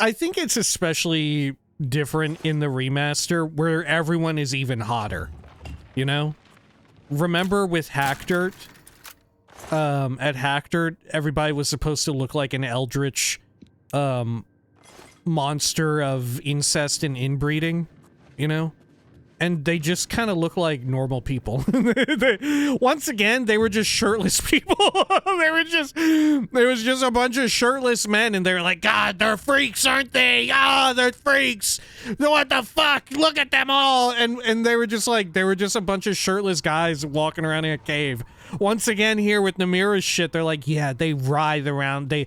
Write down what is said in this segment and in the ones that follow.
I think it's especially different in the remaster where everyone is even hotter, you know? Remember with Hack Dirt? At Hack Dirt, everybody was supposed to look like an eldritch, monster of incest and inbreeding, you know? And they just kind of look like normal people. Once again, they were just shirtless people. There was just a bunch of shirtless men, and they were like, God, they're freaks, aren't they? Ah, they're freaks. What the fuck? Look at them all. And they were just like, they were just a bunch of shirtless guys walking around in a cave. Once again, here with Namira's shit, they're like, yeah, they writhe around. They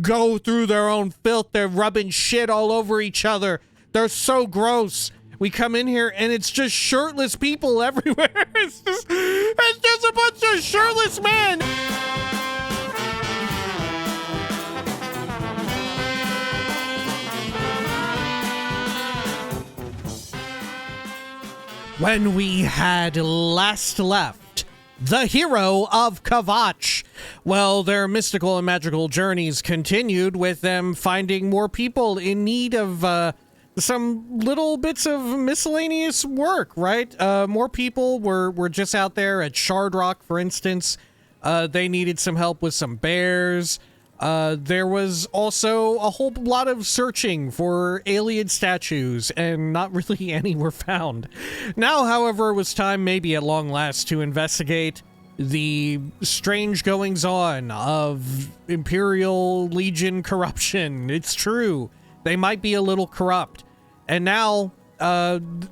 go through their own filth. They're rubbing shit all over each other. They're so gross. We come in here and it's just shirtless people everywhere. It's just a bunch of shirtless men. When we had last left the hero of Kvatch, well, their mystical and magical journeys continued with them finding more people in need of, some little bits of miscellaneous work, right? More people were just out there at Shard Rock, for instance. They needed some help with some bears. There was also a whole lot of searching for Ayleid statues, and not really any were found. Now, however, it was time, maybe at long last, to investigate the strange goings-on of Imperial Legion corruption. It's true. They might be a little corrupt. And now,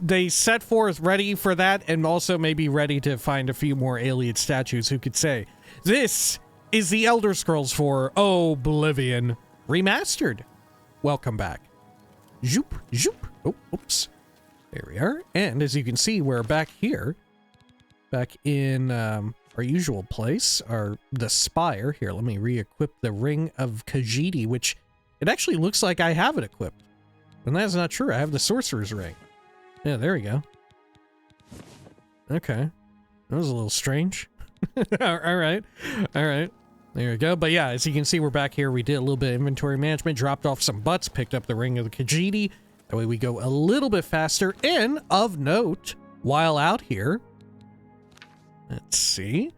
they set forth ready for that, and also maybe ready to find a few more Ayleid statues. Who could say? This is the Elder Scrolls 4 Oblivion Remastered. Welcome back. Zoop, zoop. Oh, oops. There we are. And as you can see, we're back here. Back in our usual place, the spire. Here, let me re-equip the Ring of Khajiit, which it actually looks like I have it equipped. And that's not true. I have the Sorcerer's Ring. Yeah, there we go. Okay. That was a little strange. All right. All right. There we go. But yeah, as you can see, we're back here. We did a little bit of inventory management, dropped off some butts, picked up the Ring of the Khajiit. That way we go a little bit faster. And of note, while out here, let's see,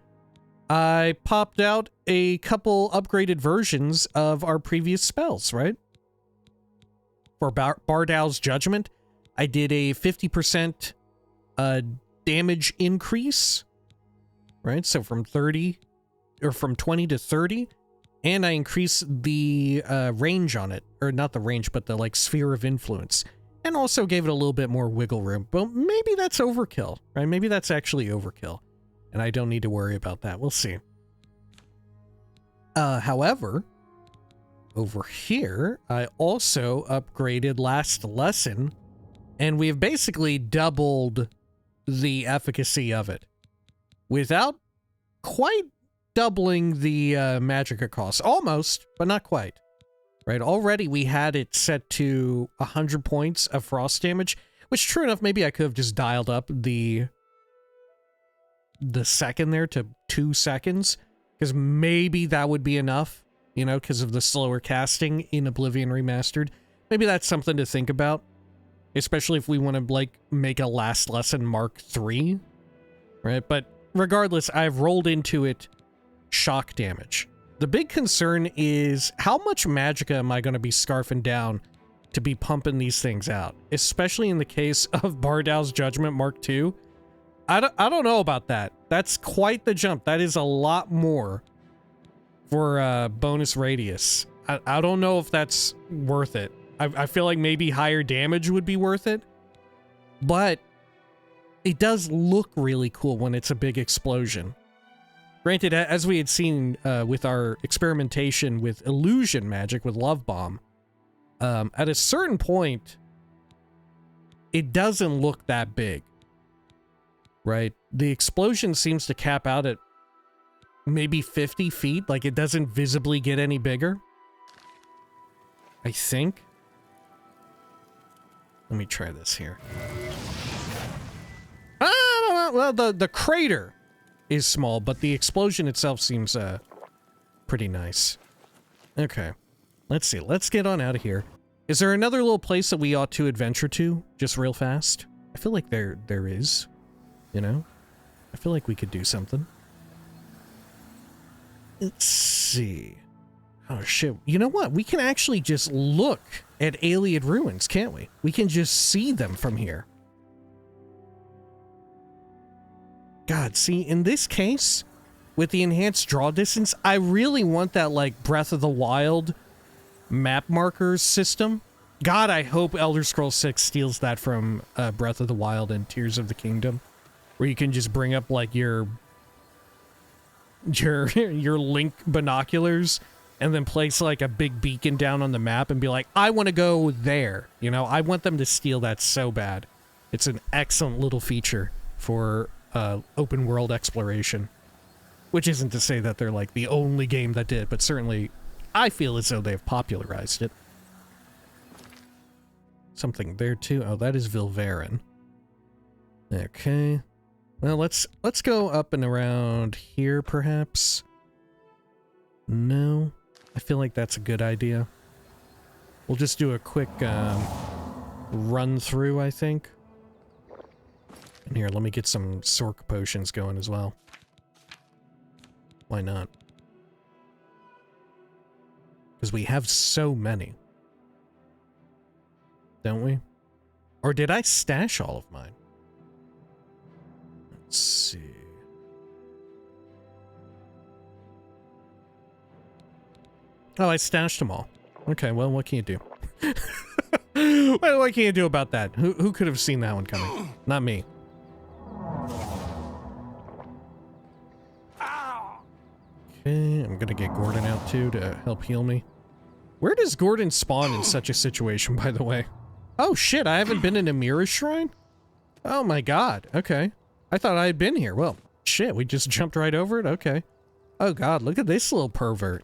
I popped out a couple upgraded versions of our previous spells, right? For Bardal's Judgment, I did a 50% damage increase, right? So from 30, or from 20 to 30, and I increased the range on it, or not the range, but the like sphere of influence, and also gave it a little bit more wiggle room. But maybe that's overkill, right? Maybe that's actually overkill, and I don't need to worry about that. We'll see. However, over here, I also upgraded Last Lesson, and we've basically doubled the efficacy of it without quite doubling the magicka cost. Almost, but not quite. Right, already we had it set to 100 points of frost damage, which, true enough, maybe I could have just dialed up the second there to 2 seconds, because maybe that would be enough. You know, because of the slower casting in Oblivion Remastered. Maybe that's something to think about. Especially if we want to, like, make a Last Lesson Mark III. Right? But regardless, I've rolled into it shock damage. The big concern is how much magicka am I going to be scarfing down to be pumping these things out? Especially in the case of Bardal's Judgment Mark II. I don't know about that. That's quite the jump. That is a lot more for bonus radius. I don't know if that's worth it. I feel like maybe higher damage would be worth it, but it does look really cool when it's a big explosion. Granted, as we had seen with our experimentation with illusion magic with Love Bomb, at a certain point, it doesn't look that big, right? The explosion seems to cap out at maybe 50 feet, like it doesn't visibly get any bigger. I think. Let me try this here. Well, the crater is small, but the explosion itself seems pretty nice. Okay. Let's see. Let's get on out of here. Is there another little place that we ought to adventure to, just real fast? I feel like there is, you know? I feel like we could do something. Let's see. Oh, shit. You know what? We can actually just look at Ayleid ruins, can't we? We can just see them from here. God, see, in this case, with the enhanced draw distance, I really want that, like, Breath of the Wild map markers system. God, I hope Elder Scrolls 6 steals that from Breath of the Wild and Tears of the Kingdom, where you can just bring up, like, your Link binoculars and then place, like, a big beacon down on the map and be like, I want to go there. You know, I want them to steal that so bad. It's an excellent little feature for open world exploration. Which isn't to say that they're, like, the only game that did, but certainly I feel as though they've popularized it. Something there, too. Oh, that is Vilverin. Okay. Well, let's go up and around here, perhaps. No. I feel like that's a good idea. We'll just do a quick run through, I think. And here, let me get some Sork potions going as well. Why not? Because we have so many. Don't we? Or did I stash all of mine? Let's see. Oh, I stashed them all. Okay, well, what can you do? Well, what can you do about that? Who could have seen that one coming? Not me. Okay, I'm gonna get Gordon out too to help heal me. Where does Gordon spawn in such a situation, by the way? Oh shit, I haven't been in Namira's shrine? Oh my god, okay. I thought I had been here. Well, shit, we just jumped right over it? Okay. Oh god, look at this little pervert.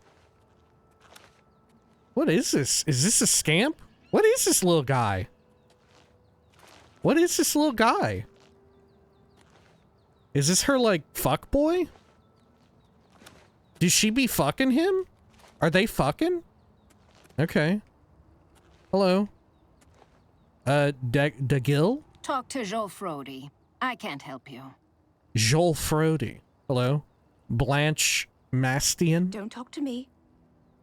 What is this? Is this a scamp? What is this little guy? What is this little guy? Is this her, like, fuck boy? Does she be fucking him? Are they fucking? Okay. Hello. Dagil? Talk to Joel Frody. I can't help you. Joel Frody. Hello. Blanche Mastian? Don't talk to me.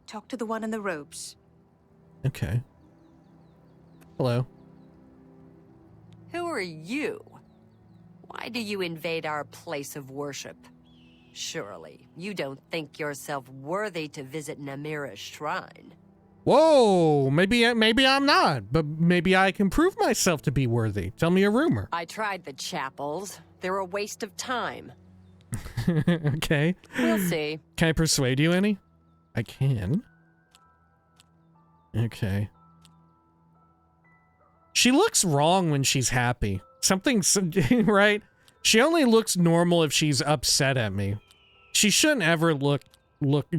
Talk to the one in the robes. Okay. Hello. Who are you? Why do you invade our place of worship? Surely, you don't think yourself worthy to visit Namira's shrine. Whoa, maybe I'm not, but maybe I can prove myself to be worthy. Tell me a rumor. I tried the chapels. They're a waste of time. Okay. We'll see. Can I persuade you any? I can. Okay. She looks wrong when she's happy. Something's right? She only looks normal if she's upset at me. She shouldn't ever look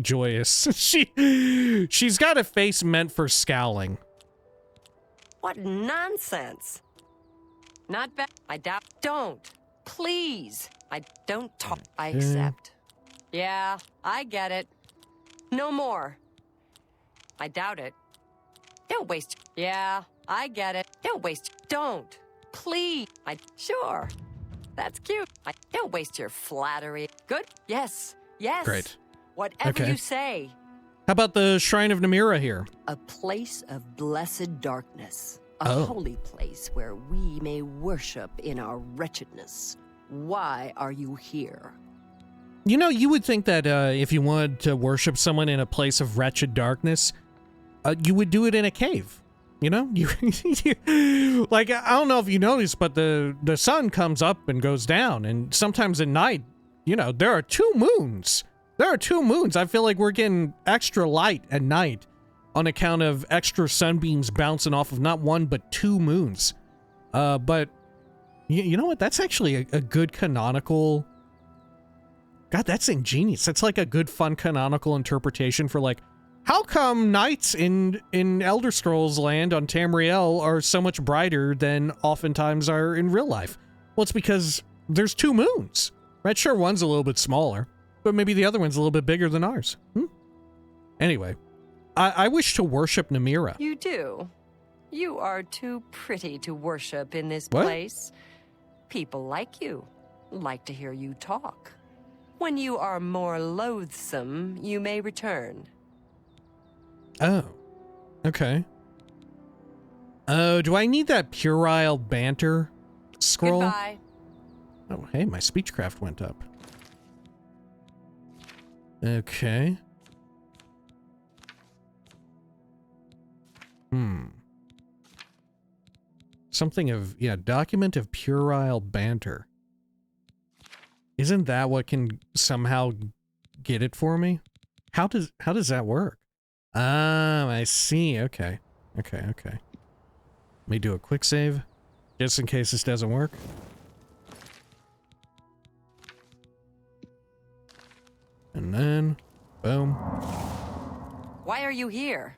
joyous. She's got a face meant for scowling. What nonsense. Not bad. I doubt. Don't. Please. I don't talk. I accept. Yeah, I get it. No more. I doubt it. Don't waste. Yeah, I get it. Don't waste. Don't. Please. Sure. That's cute. Don't waste your flattery. Good? Yes. Yes. Great. Whatever Okay. you say. How about the Shrine of Namira here? A place of blessed darkness. A Oh. holy place where we may worship in our wretchedness. Why are you here? You know, you would think that if you wanted to worship someone in a place of wretched darkness, you would do it in a cave. You know? Like, I don't know if you noticed, but the sun comes up and goes down, and sometimes at night, you know, there are two moons. There are two moons. I feel like we're getting extra light at night on account of extra sunbeams bouncing off of not one, but two moons. But you know what? That's actually a good canonical... God, that's ingenious. That's like a good, fun canonical interpretation for, like, how come nights in Elder Scrolls land on Tamriel are so much brighter than oftentimes are in real life? Well, it's because there's two moons, right? Sure, one's a little bit smaller, but maybe the other one's a little bit bigger than ours. Anyway, I wish to worship Namira. You do. You are too pretty to worship in this What? place. People like you, like to hear you talk. When you are more loathsome, you may return. Oh. Okay. Oh, do I need that puerile banter scroll? Goodbye. Oh, hey, my speechcraft went up. Okay. Something of, yeah, document of puerile banter. Isn't that what can somehow get it for me? How does that work? Ah, I see. Okay. Okay. Let me do a quick save, just in case this doesn't work. And then, boom. Why are you here?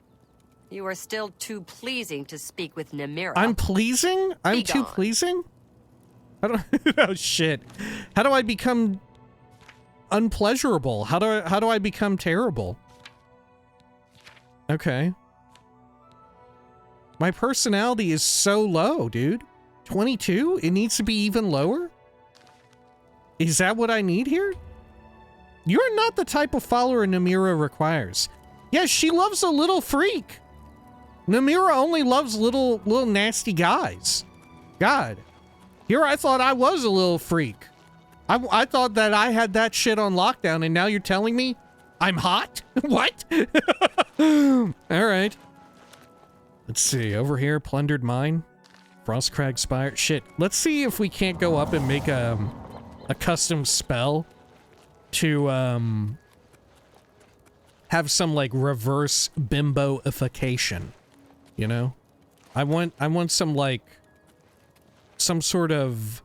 You are still too pleasing to speak with Namira. I'm pleasing? I'm Be too gone. pleasing? How do oh shit. How do I become unpleasurable? How do I become terrible? Okay. My personality is so low, dude. 22? It needs to be even lower? Is that what I need here? You're not the type of follower Namira requires. Yes, she loves a little freak. Namira only loves little nasty guys. God. Here I thought I was a little freak. I thought that I had that shit on lockdown, and now you're telling me I'm hot? What? Alright. Let's see. Over here, plundered mine. Frostcrag Spire. Shit. Let's see if we can't go up and make a custom spell to have some like reverse bimboification. You know? I want some like some sort of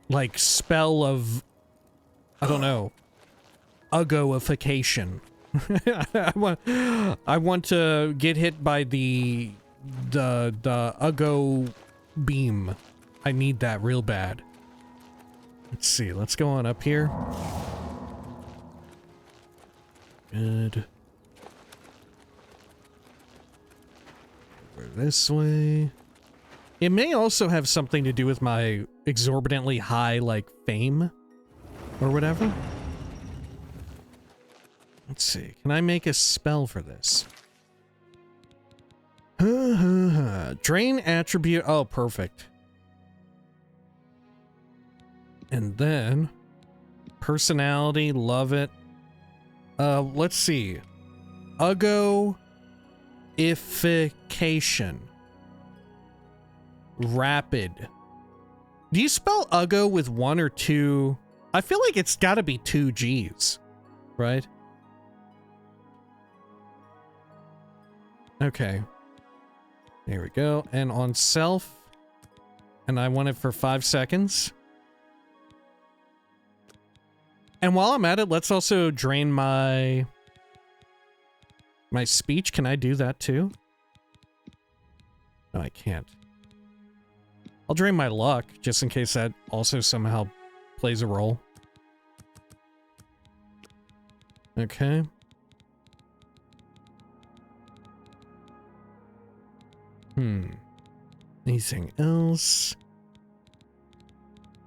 like spell of, I don't know, uggoification. I want to get hit by the uggo beam. I need that real bad. Let's see. Let's go on up here. Good. Over this way. It may also have something to do with my exorbitantly high, like, fame or whatever. Let's see. Can I make a spell for this? Drain attribute. Oh, perfect. And then personality, love it. Let's see. Uggoification. Rapid. Do you spell uggo with 1 or 2? I feel like it's got to be 2 G's, right? Okay. There we go. And on self, and I want it for 5 seconds. And while I'm at it, let's also drain my speech. Can I do that too? No, I can't. I'll drain my luck, just in case that also somehow plays a role. Okay. Anything else?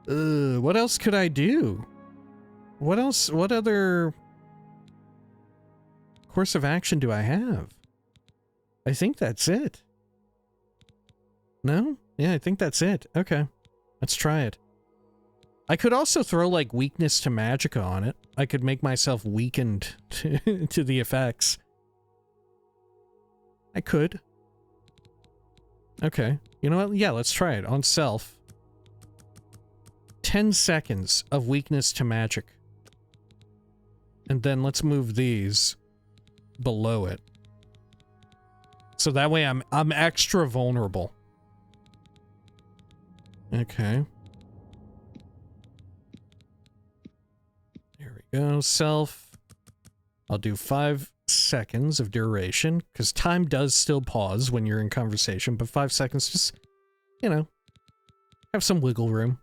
What else could I do? What else? What other course of action do I have? I think that's it. No? Yeah, I think that's it. Okay. Let's try it. I could also throw, like, weakness to magicka on it. I could make myself weakened to the effects. I could. Okay. You know what? Yeah, let's try it. On self. 10 seconds of weakness to magic. And then let's move these below it. So that way I'm extra vulnerable. Okay. There we go. Self. I'll do 5 seconds of duration, because time does still pause when you're in conversation, but 5 seconds, just, you know, have some wiggle room.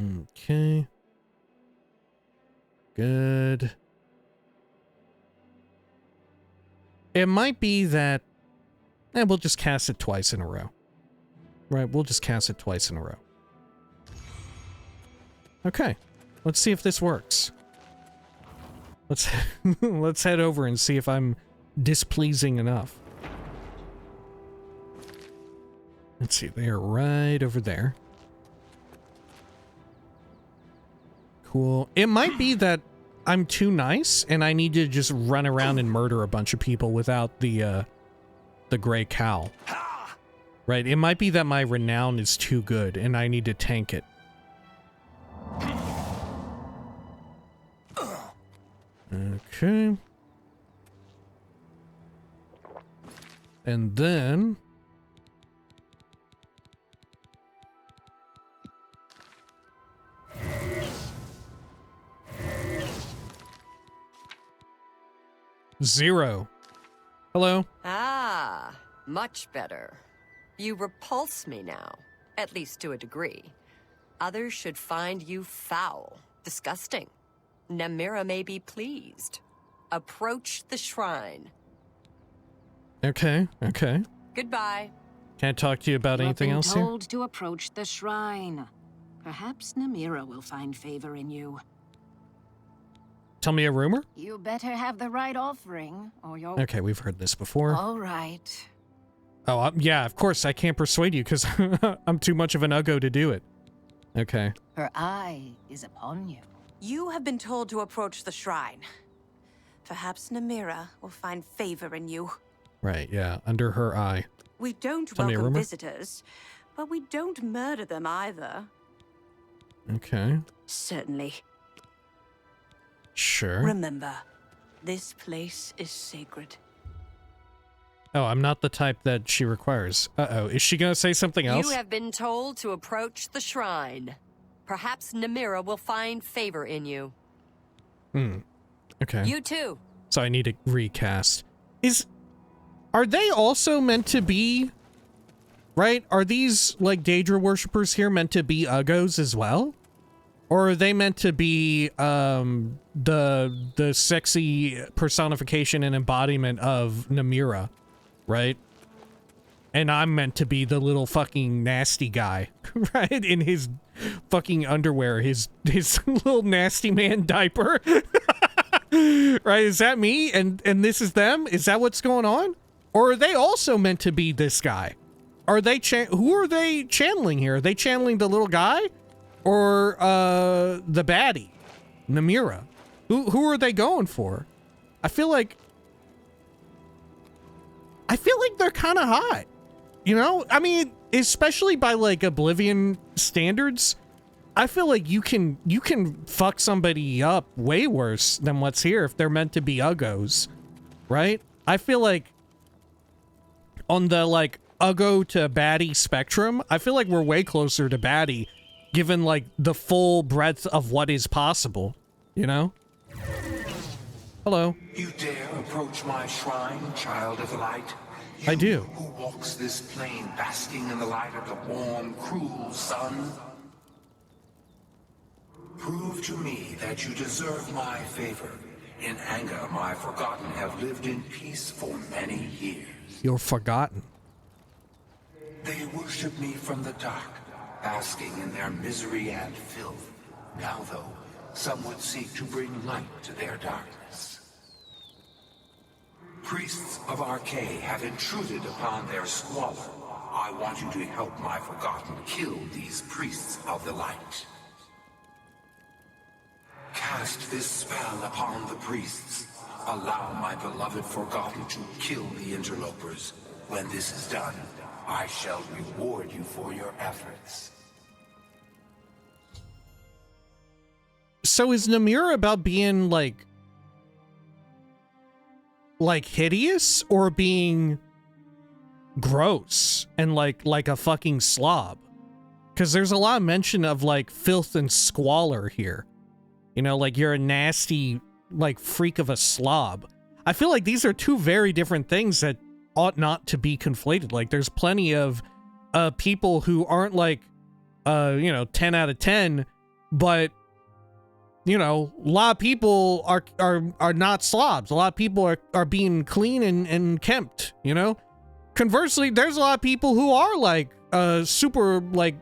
Okay. Good. It might be that... we'll just cast it twice in a row. Right, we'll just cast it twice in a row. Okay. Let's see if this works. Let's let's head over and see if I'm displeasing enough. Let's see, they are right over there. Cool. It might be that I'm too nice and I need to just run around and murder a bunch of people without the gray cow. Right, it might be that my renown is too good and I need to tank it. Okay. And then... Zero. Hello? Ah, much better. You repulse me now, at least to a degree. Others should find you foul, disgusting. Namira may be pleased. Approach the shrine. Okay, okay. Goodbye. Can't talk to you about anything else here? Told to approach the shrine. Perhaps Namira will find favor in you. Tell me a rumor? You better have the right offering, or you'll... Okay, we've heard this before. All right. Oh, yeah, of course, I can't persuade you because I'm too much of an uggo to do it. Okay. Her eye is upon you. You have been told to approach the shrine. Perhaps Namira will find favor in you. Right, yeah, under her eye. We don't Tell me a welcome rumor? visitors, but we don't murder them either. Okay. Certainly. Sure. Remember, this place is sacred. Oh, I'm not the type that she requires. Uh-oh, is she gonna say something else? You have been told to approach the shrine. Perhaps Namira will find favor in you. Okay. You too. So I need to recast. Are they also meant to be... Right? Are these, like, Daedra worshippers here meant to be uggos as well? Or are they meant to be, the sexy personification and embodiment of Namira? Right? And I'm meant to be the little fucking nasty guy, right? In his fucking underwear, his little nasty man diaper. Right? Is that me? And this is them? Is that what's going on? Or are they also meant to be this guy? Are they who are they channeling here? Are they channeling the little guy? Or the baddie? Namira? Who are they going for? I feel like they're kind of hot. You know? I mean, especially by like Oblivion standards, I feel like you can fuck somebody up way worse than what's here if they're meant to be uggos, right? I feel like on the like uggo to baddie spectrum, I feel like we're way closer to baddie given like the full breadth of what is possible, you know? Hello. You dare approach my shrine, child of light? I do. Who walks this plain basking in the light of the warm, cruel sun? Prove to me that you deserve my favor. In anger, my forgotten have lived in peace for many years. You're forgotten. They worship me from the dark, basking in their misery and filth. Now, though, some would seek to bring light to their darkness. Priests of Arkay have intruded upon their squalor. I want you to help my forgotten kill these priests of the light. Cast this spell upon the priests. Allow my beloved forgotten to kill the interlopers. When this is done, I shall reward you for your efforts. So is Namira about being like hideous or being gross and like a fucking slob? Because there's a lot of mention of like filth and squalor here. You know, like you're a nasty like freak of a slob. I feel like these are two very different things that ought not to be conflated. Like there's plenty of people who aren't like 10 out of 10 But, you know, a lot of people are not slobs. A lot of people are being clean and kempt, you know? Conversely, there's a lot of people who are like super like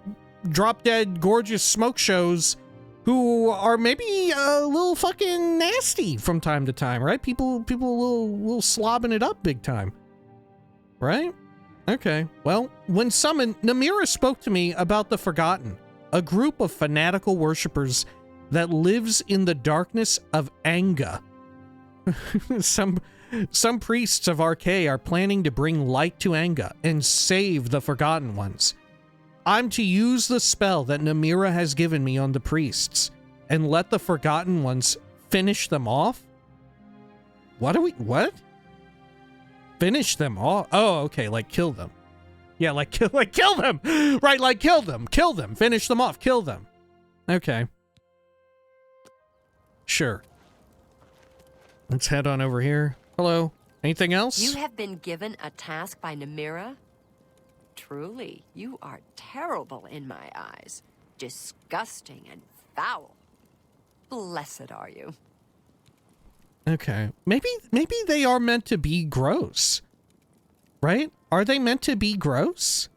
drop dead gorgeous smoke shows who are maybe a little fucking nasty from time to time, right? People a little slobbing it up big time. Right? Okay. Well, when summoned, Namira spoke to me about the Forgotten, a group of fanatical worshippers that lives in the darkness of Agna. Some priests of Arkay are planning to bring light to Agna and save the Forgotten Ones. I'm to use the spell that Namira has given me on the priests and let the Forgotten Ones finish them off? What? Finish them off? Oh, okay, like kill them. Yeah, like kill them! Right, like kill them, finish them off, kill them. Okay. Sure. Let's head on over here. Hello. Anything else? You have been given a task by Namira? Truly, you are terrible in my eyes. Disgusting and foul. Blessed are you. Okay. Maybe they are meant to be gross. Right? Are they meant to be gross?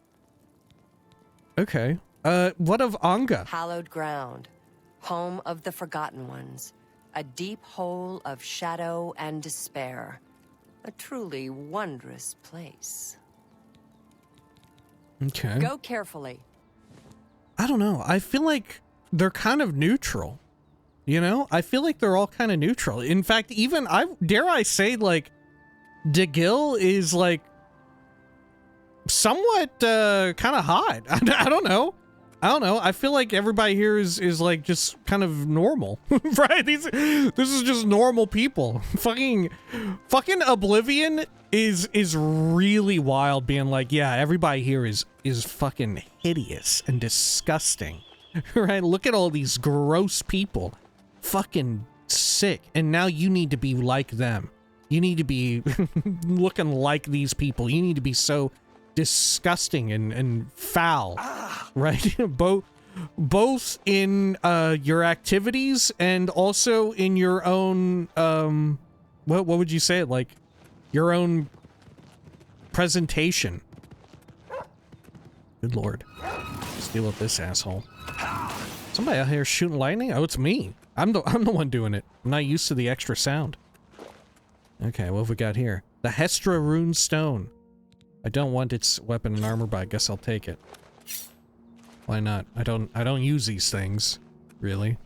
Okay. What of Agna? Hallowed ground. Home of the Forgotten Ones. A deep hole of shadow and despair. A truly wondrous place. Okay. Go carefully. I don't know. I feel like they're kind of neutral. You know? I feel like they're all kind of neutral. In fact, even, dare I say, like, DeGil is, like, somewhat, kind of hot. I don't know. I feel like everybody here is like just kind of normal, right? This is just normal people. Fucking Oblivion is really wild, being like, yeah, everybody here is fucking hideous and disgusting, right? Look at all these gross people, fucking sick, and now you need to be like them. You need to be looking like these people. You need to be so disgusting and foul, right? both in your activities and also in your own what would you say, like your own presentation. Good lord. Let's deal with this asshole. Somebody out here shooting lightning? Oh, it's me. I'm the one doing it. I'm not used to the extra sound. Okay, what have we got here? The Hestra Rune Stone. I don't want its weapon and armor, but I guess I'll take it. Why not? I don't use these things, really.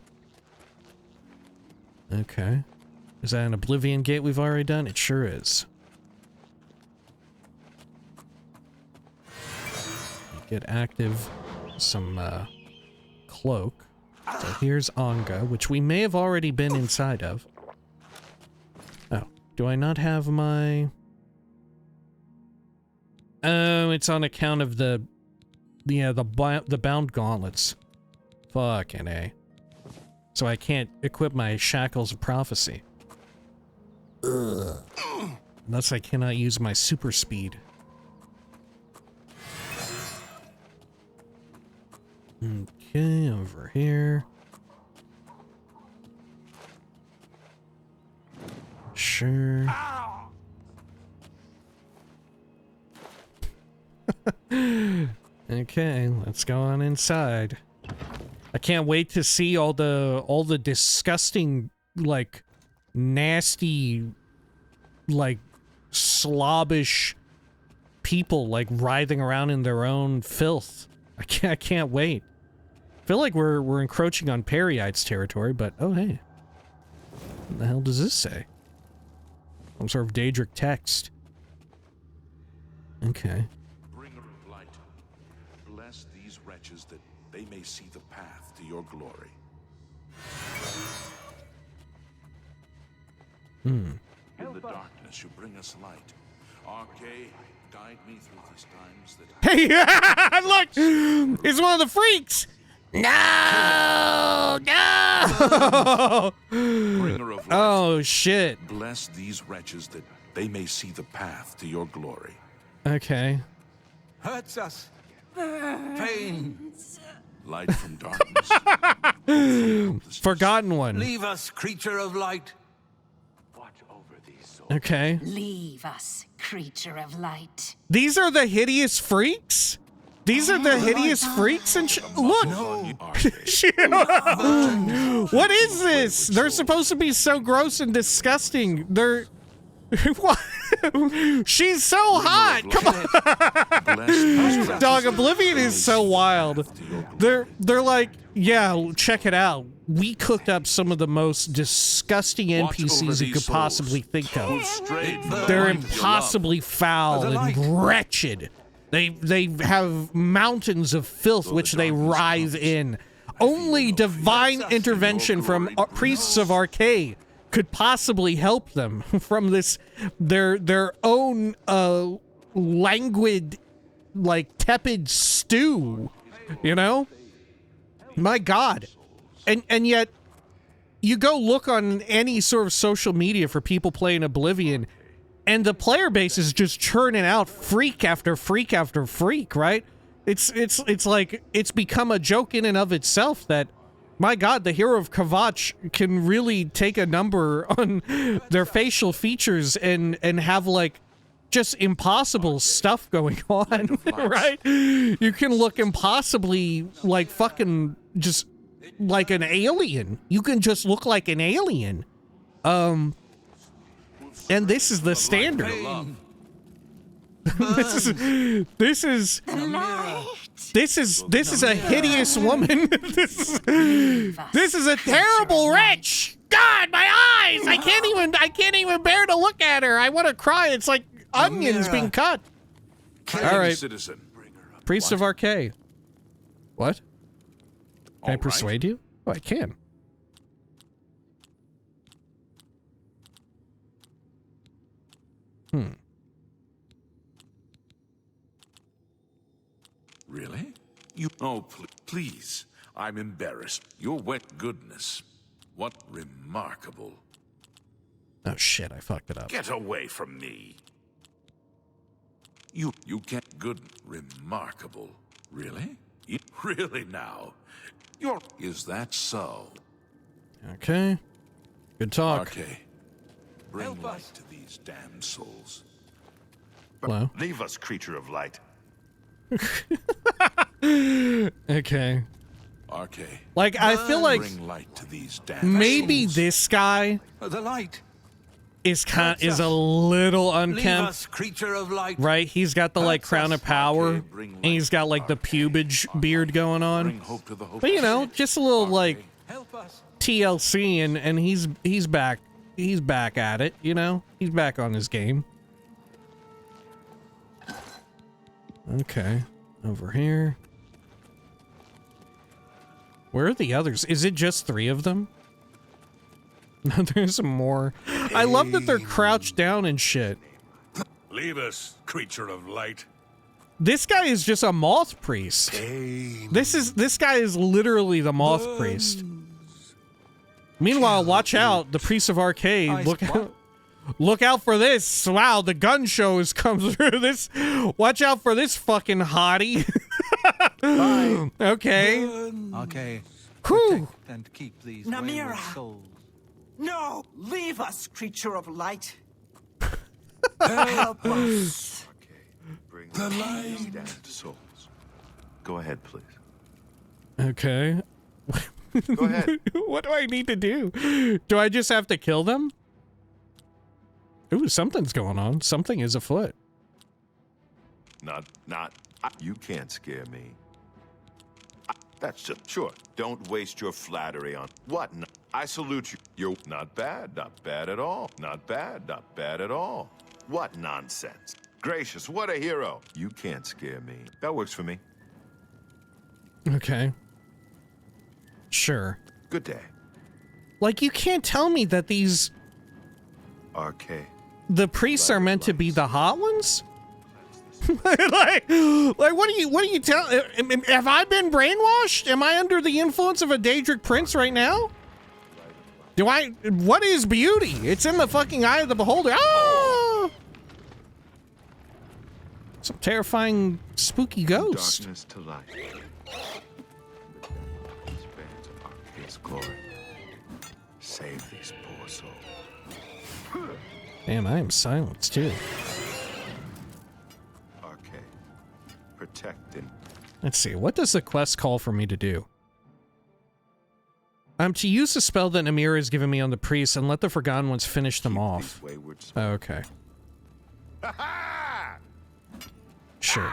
Okay. Is that an Oblivion gate we've already done? It sure is. Get active. Some, cloak. So here's Agna, which we may have already been inside of. Oh, do I not have my... Oh, it's on account of the bound gauntlets. Fucking A. So I can't equip my shackles of prophecy. Ugh. Unless I cannot use my super speed. Okay, over here. Sure. Okay, let's go on inside. I can't wait to see all the disgusting, like, nasty, like, slobbish people, like, writhing around in their own filth. I can't wait. I feel like we're encroaching on Periite's territory, but oh hey. What the hell does this say? Some sort of Daedric text. Okay. That they may see the path to your glory. In the darkness you bring us light. Arkay, guide me through these times that... Hey, look! It's one of the freaks! No! No! Bringer of light, oh, shit. bless these wretches that they may see the path to your glory. Okay. Hurts us. Pain. Light from darkness. Forgotten one. Leave us, creature of light. Okay. Leave us, creature of light. These are the hideous freaks? These are the hideous freaks and look! What is this? They're supposed to be so gross and disgusting. They're... What? She's so hot! Come on! Dog, Oblivion is so wild. They're like, yeah, check it out. We cooked up some of the most disgusting NPCs you could possibly think of. They're impossibly foul and wretched. They have mountains of filth which they writhe in. Only divine intervention from priests of Arkay could possibly help them from this their own languid, like tepid stew, you know? My God. And yet you go look on any sort of social media for people playing Oblivion, and the player base is just churning out freak after freak after freak, right? It's like it's become a joke in and of itself that, my God, the hero of Kvatch can really take a number on their facial features and have like just impossible stuff going on, right? You can look impossibly like fucking just like an alien. You can just look like an alien. And this is the standard. This is a hideous woman. This is a terrible wretch. God, my eyes! I can't even bear to look at her. I want to cry. It's like onions being cut. All right, Citizen. Priest of Arkay. What? Can I persuade you? Oh, I can. Really? You? Oh, please. I'm embarrassed. Your wet goodness. What remarkable. Oh shit! I fucked it up. Get away from me. You can't. Good. Remarkable. Really? Really now? Is that so? Okay. Good talk. Okay. Bring light to these damned souls. Hello. Leave us, creature of light. Okay. Arkay. Like, I feel like Bring light to these damned maybe souls. this guy The light. is a little Leave unkempt, us, creature of light. right? He's got the like crown of power, Okay, bring and he's got like the pubage beard going Bring on. hope to the hopeless. But you know, just a little like Help us. TLC, and he's back. He's back at it. You know, he's back on his game. Okay, over here. Where are the others? Is it just 3 of them? No, there's more. I love that they're crouched down and shit. Leave us, creature of light. This guy is just a moth priest. This guy is literally the moth priest. Meanwhile, watch out, the priest of Arkay. Look out for this. Wow, the gun show has come through this. Watch out for this fucking hottie. Okay. Okay. Whew. And keep these Namira. wayward souls. No! Leave us, creature of light! Help us. Bring the light. Damned souls. Go ahead, please. Okay. Go ahead. What do I need to do? Do I just have to kill them? Ooh, something's going on. Something is afoot. Not. You can't scare me. That's just sure. Don't waste your flattery on what? I salute you. You're not bad at all. Not bad at all. What nonsense. Gracious, what a hero. You can't scare me. That works for me. Okay. Sure. Good day. Like, you can't tell me that these... Arkay. The priests are meant to be the hot ones? like what do you tell? Have I been brainwashed? Am I under the influence of a Daedric prince right now? What is beauty? It's in the fucking eye of the beholder. Ah! Some terrifying, spooky ghost. Darkness to light. Save these poor souls. Damn, I am silenced too. Arkay, protect and Let's see, what does the quest call for me to do? To use the spell that Namira has given me on the priests and let the Forgotten Ones finish them off. Oh, okay. Sure.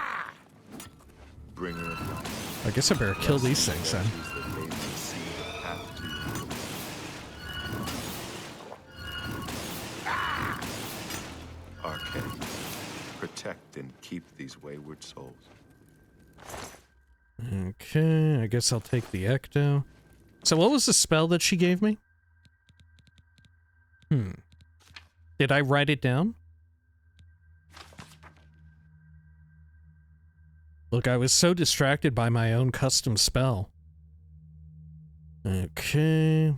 Bring her along. I guess I better kill these things then. Arkay, protect and keep these wayward souls. Okay, I guess I'll take the Ecto. So what was the spell that she gave me? Did I write it down? Look, I was so distracted by my own custom spell. Okay.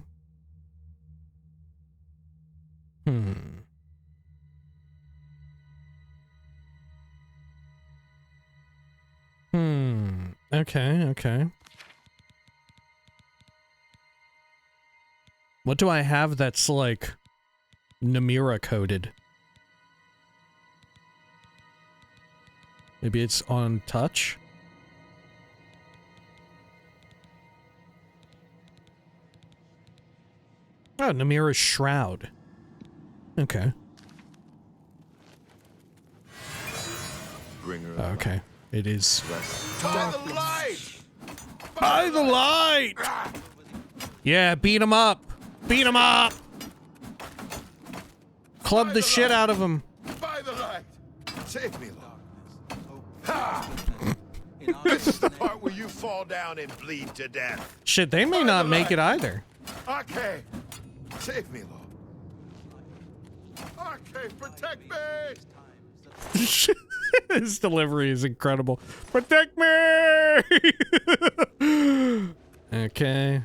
Okay. What do I have that's like Namira coded? Maybe it's on touch? Oh, Namira's Shroud. Okay. Bring her Okay. It is. By the light! By the light! Yeah, beat him up! Beat him up! Club the shit out of him. By the light! Save me, Lord. Ha! This is the part where you fall down and bleed to death. Shit, they may not make it either. Arkay! Save me, Lord. Arkay, protect me! His delivery is incredible. Protect me! Okay.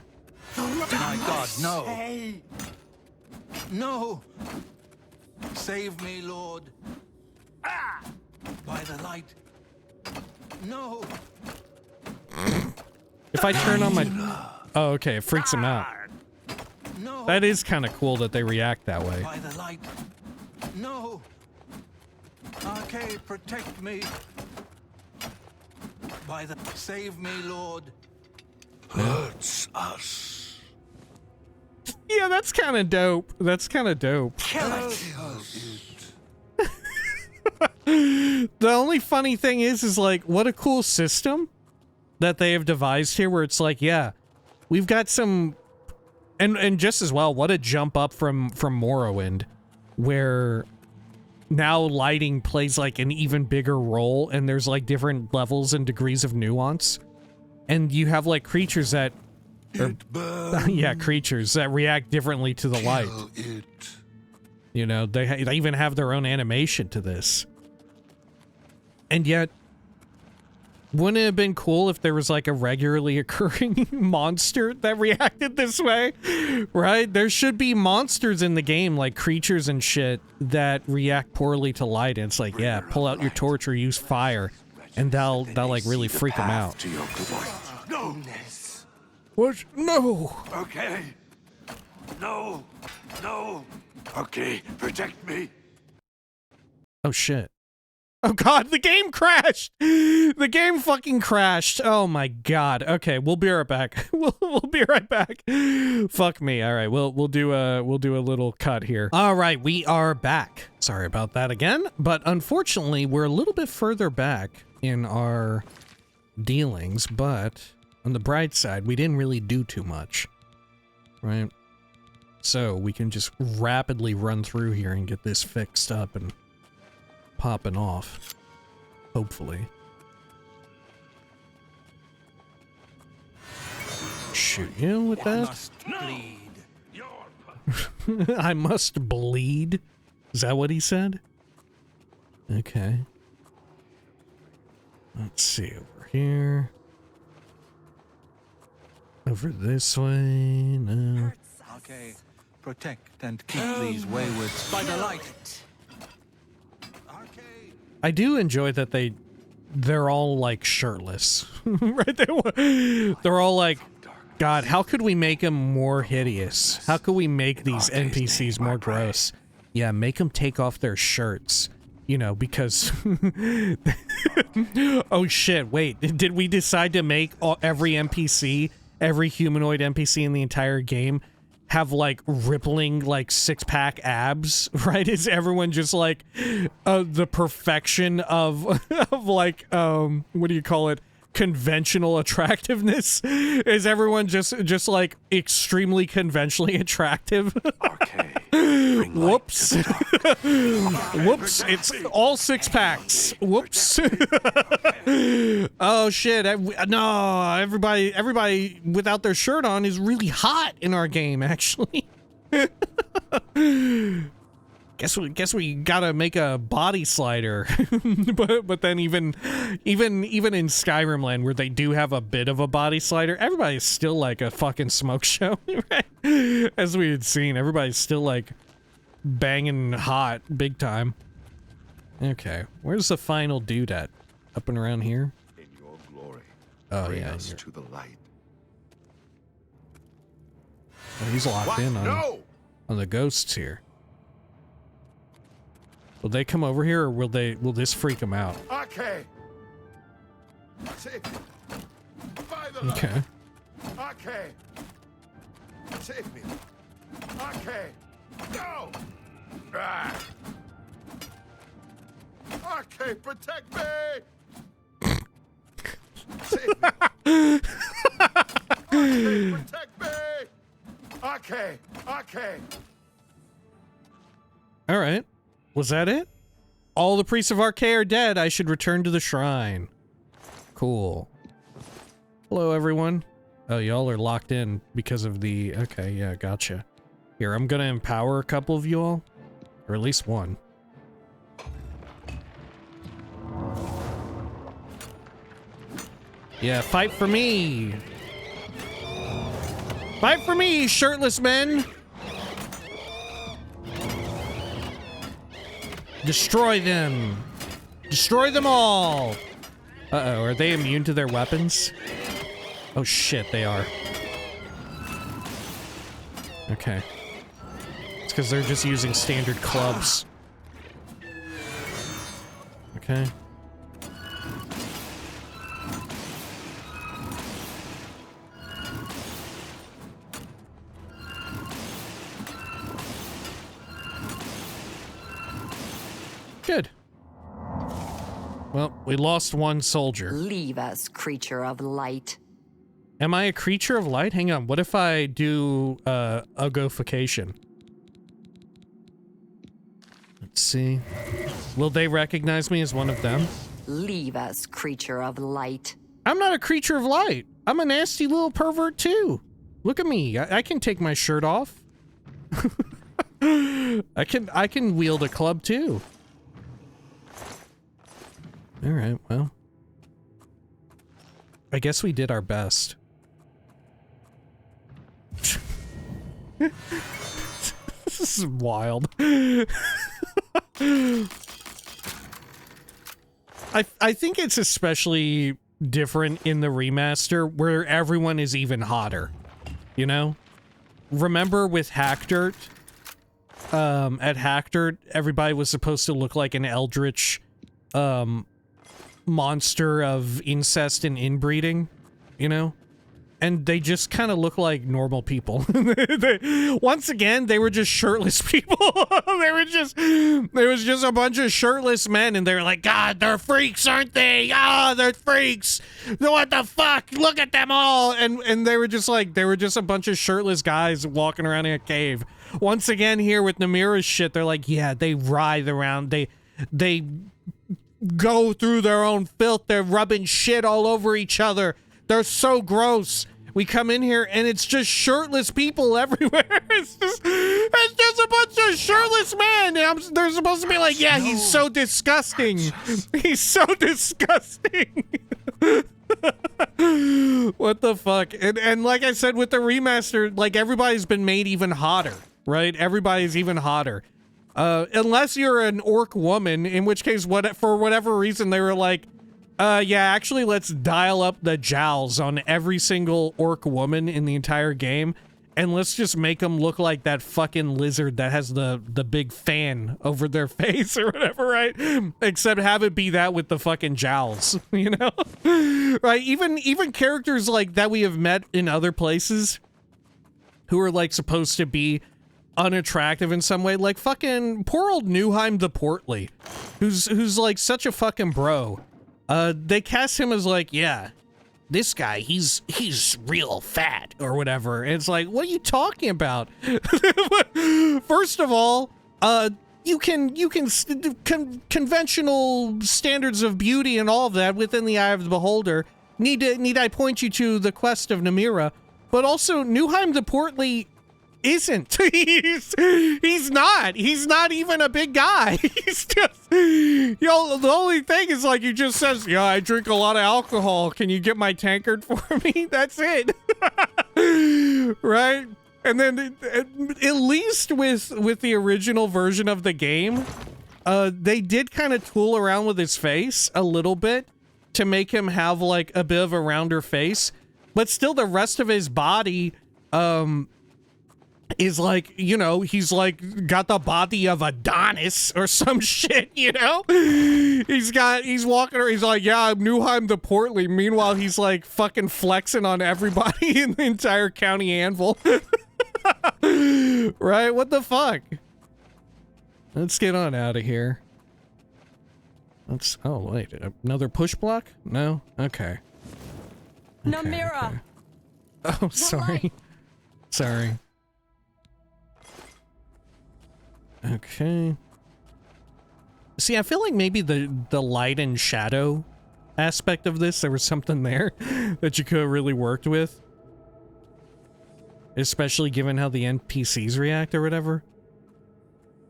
My God, no. No. Save me, Lord. Ah! By the light. No. If I turn on my... Oh, okay, it freaks him out. No. That is kind of cool that they react that way. By the light. No. Arkay, protect me. By the... Save me, Lord. Hurts us. Yeah, that's kind of dope. That's kind of dope. Kill it. The only funny thing is like, what a cool system that they have devised here where it's like, yeah, we've got some... And just as well, what a jump up from Morrowind, where now lighting plays like an even bigger role and there's like different levels and degrees of nuance. And you have like creatures that... yeah, creatures that react differently to the light. You know, they even have their own animation to this. And yet, wouldn't it have been cool if there was like a regularly occurring monster that reacted this way? Right? There should be monsters in the game, like creatures and shit, that react poorly to light. And it's like, yeah, pull out your torch or use fire. And they'll like really freak them out. No! What? No! Okay. No. No. Okay, protect me. Oh shit. Oh god, the game crashed! The game fucking crashed. Oh my god. Okay, we'll be right back. We'll be right back. Fuck me. All right, we'll do a little cut here. All right, we are back. Sorry about that again, but unfortunately, we're a little bit further back in our dealings, but on the bright side, we didn't really do too much. Right? So, we can just rapidly run through here and get this fixed up and popping off. Hopefully. Shoot you with that? I must bleed. Is that what he said? Okay. Let's see, over here. Over this way, no. Okay, protect and keep these waywards by the light. I do enjoy that they're all like shirtless. Right? They're all like God, how could we make them more hideous? How could we make these NPCs more gross? Yeah, make them take off their shirts. You know, because... oh shit, wait. Did we decide to make every NPC, every humanoid NPC in the entire game, have, like, rippling, like, six-pack abs? Right? Is everyone just, like, the perfection of, like, what do you call it? Conventional attractiveness? Is everyone just like extremely conventionally attractive? Arkay, whoops. Whoops, it's all six packs. Whoops. Oh shit. No, everybody without their shirt on is really hot in our game, actually. Guess we gotta make a body slider. but then even in Skyrim land, where they do have a bit of a body slider, everybody's still like a fucking smoke show, right? As we had seen, everybody's still like banging hot big time. Okay, where's the final dude at? Up and around here? In your glory, bring us to the light. Oh, he's locked in on the ghosts here. Will they come over here, or will this freak them out? Okay. Okay. Okay. Save me. Okay. Go. Okay, protect me. Save me. Okay, protect me. Okay. All right. Was that it? All the priests of Arkay are dead. I should return to the shrine. Cool. Hello, everyone. Oh, y'all are locked in because of the... Okay, yeah, gotcha. Here, I'm gonna empower a couple of you all. Or at least one. Yeah, fight for me! Fight for me, shirtless men! Destroy them! Destroy them all! Uh-oh, are they immune to their weapons? Oh shit, they are. Okay. It's because they're just using standard clubs. Okay. Good. Well, we lost one soldier. Leave us, creature of light. Am I a creature of light? Hang on, what if I do, ugofication? Let's see. Will they recognize me as one of them? Leave us, creature of light. I'm not a creature of light. I'm a nasty little pervert too. Look at me. I can take my shirt off. I can wield a club too. All right, well. I guess we did our best. This is wild. I think it's especially different in the remaster where everyone is even hotter. You know? Remember with Hackdirt? At Hackdirt, everybody was supposed to look like an eldritch monster of incest and inbreeding, you know? And they just kind of look like normal people. Once again, they were just shirtless people. There was just a bunch of shirtless men, and they were like, God, they're freaks, aren't they? Ah, they're freaks. What the fuck? Look at them all. And they were just a bunch of shirtless guys walking around in a cave. Once again, here with Namira's shit, they're like, yeah, they writhe around. They go through their own filth. They're rubbing shit all over each other. They're so gross. We come in here and it's just shirtless people everywhere. It's just a bunch of shirtless men. And they're supposed to be like, yeah, he's so disgusting. He's so disgusting. What the fuck? And like I said with the remaster, like everybody's been made even hotter, right? Everybody's even hotter. Unless you're an orc woman, in which case, for whatever reason, they were like, Yeah, actually, let's dial up the jowls on every single orc woman in the entire game, and let's just make them look like that fucking lizard that has the big fan over their face or whatever, right? Except have it be that with the fucking jowls, you know? Right? Even characters like that we have met in other places who are like supposed to be unattractive in some way, like fucking poor old Newheim the Portly, who's like such a fucking bro. They cast him as like, yeah, this guy, he's real fat or whatever. And it's like, what are you talking about? First of all, conventional standards of beauty and all of that within the eye of the beholder. Need I point you to the quest of Namira? But also, Newheim the Portly isn't. He's not even a big guy. He's just, you know, the only thing is like he just says, yeah, I drink a lot of alcohol. Can you get my tankard for me? That's it. Right? And then at least with the original version of the game, they did kind of tool around with his face a little bit to make him have like a bit of a rounder face, but still the rest of his body, is like, you know, he's like got the body of Adonis or some shit, you know? He's walking around, he's like, yeah, I'm Newheim the Portly. Meanwhile, he's like fucking flexing on everybody in the entire county Anvil. Right? What the fuck? Let's get on out of here. Oh, wait, another push block? No? Okay. Namira! Okay. Oh, sorry. Sorry. Okay. See, I feel like maybe the light and shadow aspect of this, there was something there that you could have really worked with. Especially given how the NPCs react or whatever.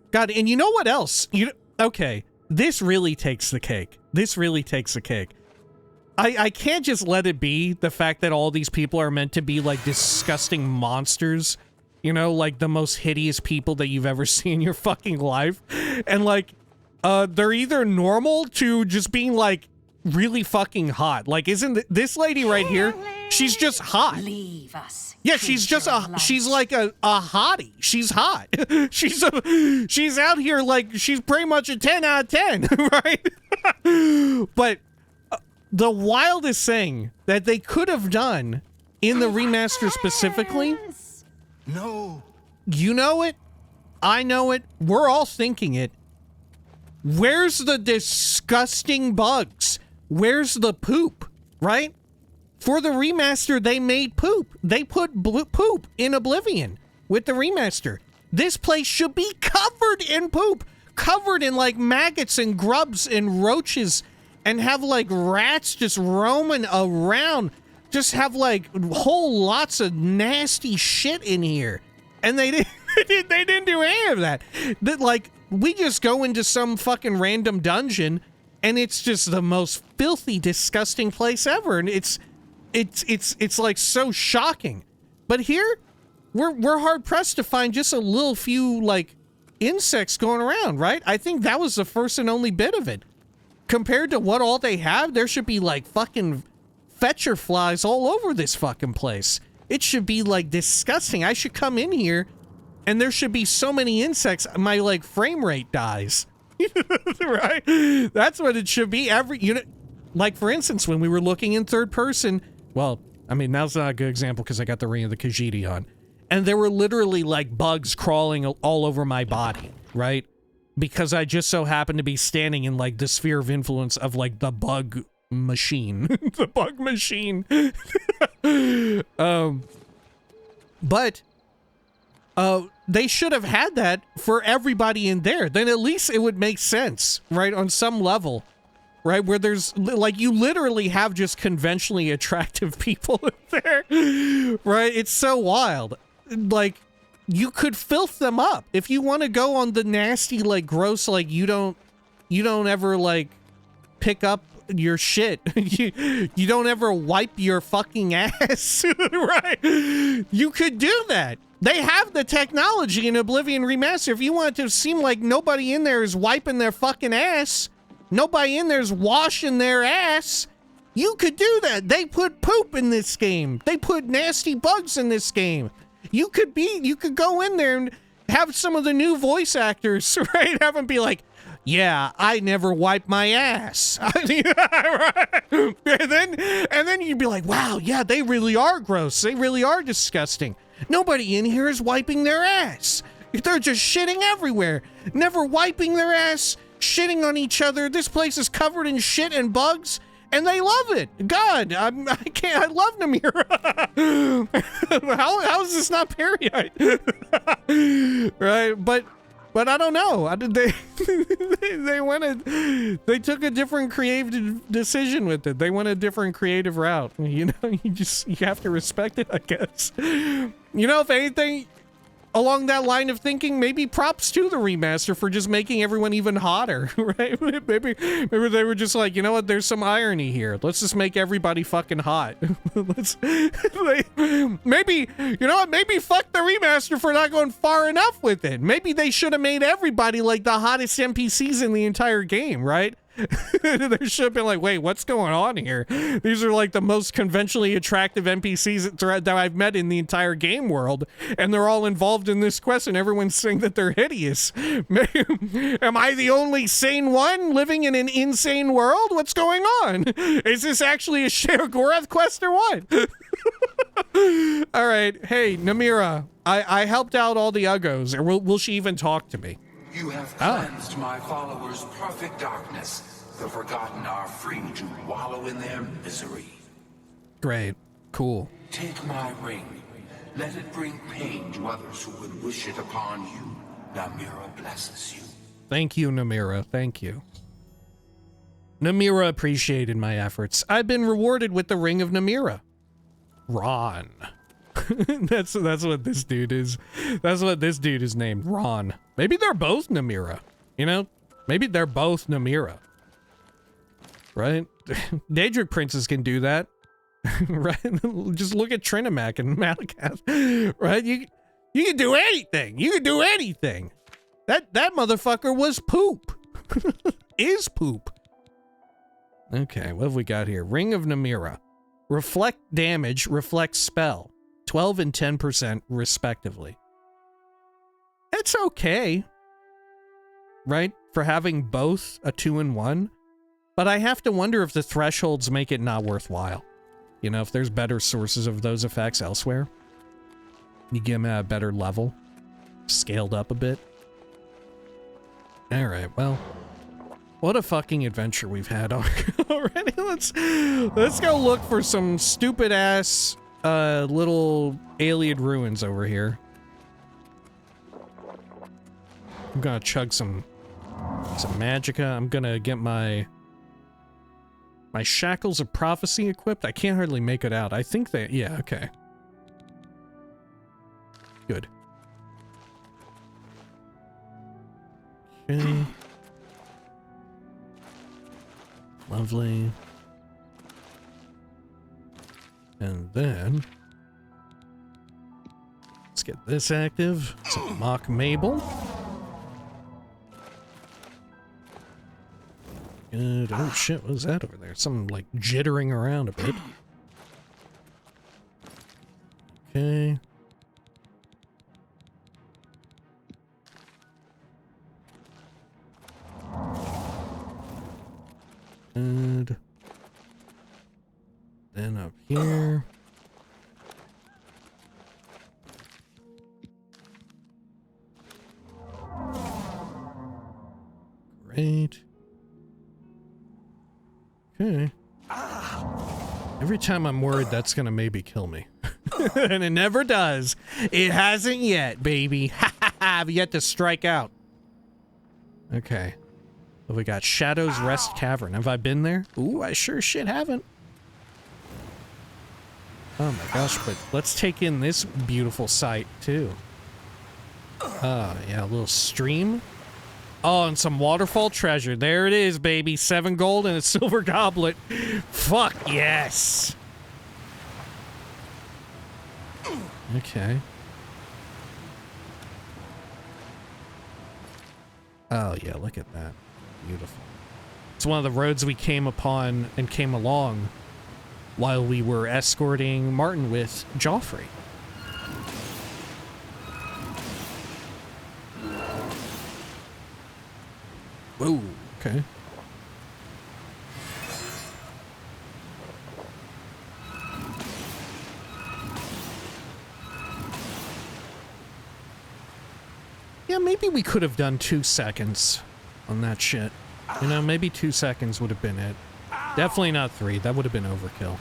God, and you know what else? Okay, this really takes the cake. This really takes the cake. I can't just let it be the fact that all these people are meant to be like disgusting monsters. You know, like the most hideous people that you've ever seen in your fucking life. And like, they're either normal to just being like really fucking hot. Like, isn't this lady right here? She's just hot. Leave us. Yeah, she's just she's like a hottie. She's hot. She's out here like, she's pretty much a 10 out of 10, right? But the wildest thing that they could have done in the remaster specifically, no. You know it. I know it. We're all thinking it. Where's the disgusting bugs? Where's the poop? Right? For the remaster, they made poop. They put poop in Oblivion with the remaster. This place should be covered in poop. Covered in like maggots and grubs and roaches, and have like rats just roaming around. Just have like whole lots of nasty shit in here. And they didn't do any of that. Like, we just go into some fucking random dungeon and it's just the most filthy, disgusting place ever. And it's like so shocking. But here, we're hard pressed to find just a little few like insects going around, right? I think that was the first and only bit of it. Compared to what all they have, there should be like fucking fetcher flies all over this fucking place. It should be like disgusting. I should come in here and there should be so many insects, my like frame rate dies. Right? That's what it should be. Like for instance, when we were looking in third person, well, I mean, that's not a good example because I got the Ring of the Khajiit on. And there were literally like bugs crawling all over my body, right? Because I just so happened to be standing in like the sphere of influence of like the bug machine. The bug machine. But they should have had that for everybody in there. Then at least it would make sense, right? On some level, right? Where there's like, you literally have just conventionally attractive people in there, right? It's so wild. Like, you could filth them up if you want to go on the nasty, like gross, like you don't ever like pick up your shit. you don't ever wipe your fucking ass, right? You could do that. They have the technology in Oblivion Remastered. If you want it to seem like nobody in there is wiping their fucking ass, Nobody in there's washing their ass. You could do that. They put poop in this game. They put nasty bugs in this game. You could go in there and have some of the new voice actors, right? Have them be like, yeah, I never wipe my ass. and then you'd be like, wow, yeah, they really are gross. They really are disgusting. Nobody in here is wiping their ass. They're just shitting everywhere. Never wiping their ass, shitting on each other. This place is covered in shit and bugs, and they love it. God, I love Namira. How is this not Periite? Right, but I don't know. They took a different creative decision with it. They went a different creative route. You know, you have to respect it, I guess. You know, if anything, along that line of thinking, maybe props to the remaster for just making everyone even hotter, right? Maybe they were just like, you know what, there's some irony here. Let's just make everybody fucking hot. Maybe, you know what, maybe fuck the remaster for not going far enough with it. Maybe they should have made everybody like the hottest NPCs in the entire game, right? They should have been like, wait, what's going on here? These are like the most conventionally attractive NPCs that I've met in the entire game world, and they're all involved in this quest, and everyone's saying that they're hideous. Am I the only sane one living in an insane world? What's going on? Is this actually a Sheogorath quest or what? All right, hey, Namira, I helped out all the uggos, or will she even talk to me? You have cleansed my followers' perfect darkness. The forgotten are free to wallow in their misery. Great. Cool. Take my ring. Let it bring pain to others who would wish it upon you. Namira blesses you. Thank you, Namira. Thank you. Namira appreciated my efforts. I've been rewarded with the Ring of Namira. Ron. That's what this dude is. That's what this dude is named. Ron. Maybe they're both Namira. You know? Maybe they're both Namira. Right? Daedric princes can do that. Right? Just look at Trinimac and Malakath. Right? You can do anything. You can do anything. That motherfucker was poop. Is poop. Okay, what have we got here? Ring of Namira. Reflect damage, reflect spell. 12 and 10% respectively. It's okay, right? For having both a 2 and 1, but I have to wonder if the thresholds make it not worthwhile. You know, if there's better sources of those effects elsewhere, you give them at a better level, scaled up a bit. All right, well, what a fucking adventure we've had already. Let's go look for some stupid ass little Ayleid ruins over here. I'm gonna chug some magicka. I'm gonna get my shackles of prophecy equipped. I can't hardly make it out. I think that, yeah, okay. Good. Okay. Lovely. And then let's get this active. Some mock Mabel. Good. Oh shit, what was that over there? Something like jittering around a bit. Okay. Good. Then up here. Great. Okay. Every time I'm worried that's gonna maybe kill me. And it never does. It hasn't yet, baby. I've yet to strike out. Okay. Well, we got Shadow's Rest Cavern. Have I been there? Ooh, I sure shit haven't. Oh my gosh, but let's take in this beautiful sight, too. Oh, yeah, a little stream. Oh, and some waterfall treasure. There it is, baby. 7 gold and a silver goblet. Fuck, yes. Okay. Oh, yeah, look at that. Beautiful. It's one of the roads we came upon and came along while we were escorting Martin with Joffrey. Whoa, okay. Yeah, maybe we could have done 2 seconds on that shit. You know, maybe 2 seconds would have been it. Definitely not 3. That would have been overkill.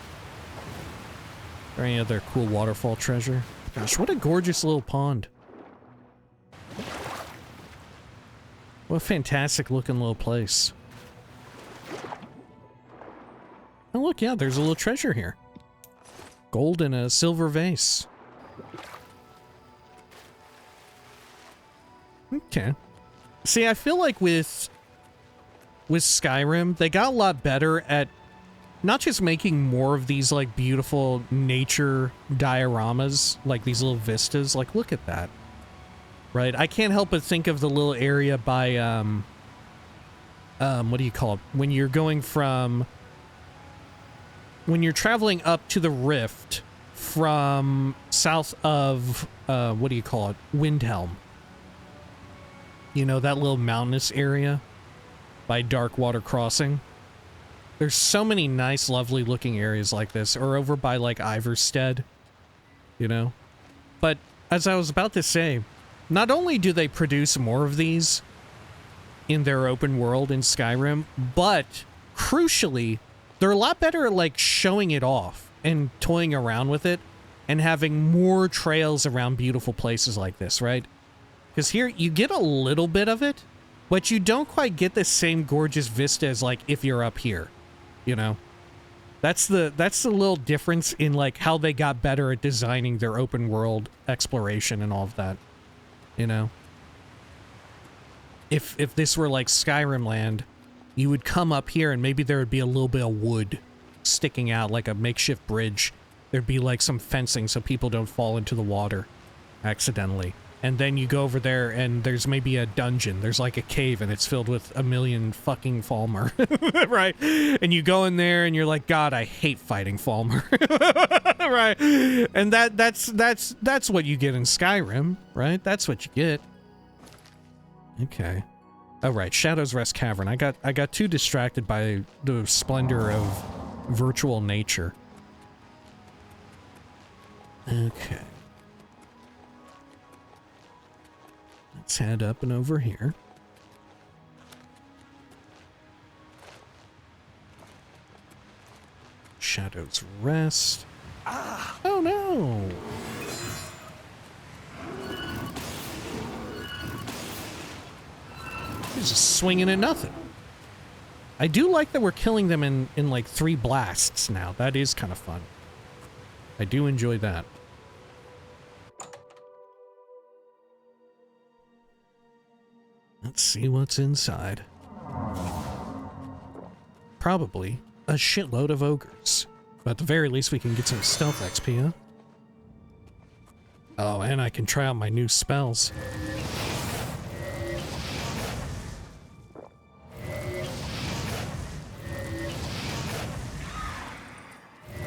Or any other cool waterfall treasure. Gosh, what a gorgeous little pond. What a fantastic looking little place. Oh look, yeah, there's a little treasure here. Gold in a silver vase. Okay. See, I feel like with Skyrim, they got a lot better at not just making more of these, like, beautiful nature dioramas, like these little vistas. Like, look at that. Right? I can't help but think of the little area by, what do you call it? When you're going from... When you're traveling up to the Rift from south of, what do you call it? Windhelm. You know, that little mountainous area by Darkwater Crossing. There's so many nice, lovely looking areas like this, or over by like Iverstead, you know? But as I was about to say, not only do they produce more of these in their open world in Skyrim, but crucially, they're a lot better at like showing it off and toying around with it and having more trails around beautiful places like this, right? Because here, you get a little bit of it, but you don't quite get the same gorgeous vista as, like, if you're up here, you know? That's the little difference in, like, how they got better at designing their open world exploration and all of that, you know? If this were, like, Skyrim land, you would come up here and maybe there would be a little bit of wood sticking out, like a makeshift bridge. There'd be, like, some fencing so people don't fall into the water accidentally. And then you go over there and there's maybe a dungeon. There's like a cave and it's filled with a million fucking Falmer, right? And you go in there and you're like, God, I hate fighting Falmer, right? And that's what you get in Skyrim, right? That's what you get. Okay. Oh, right. Shadow's Rest Cavern. I got too distracted by the splendor of virtual nature. Okay. Let's head up and over here. Shadow's Rest. Oh no! He's just swinging at nothing. I do like that we're killing them in like 3 blasts now. That is kind of fun. I do enjoy that. Let's see what's inside. Probably a shitload of ogres. But at the very least, we can get some stealth XP, huh? Oh, and I can try out my new spells.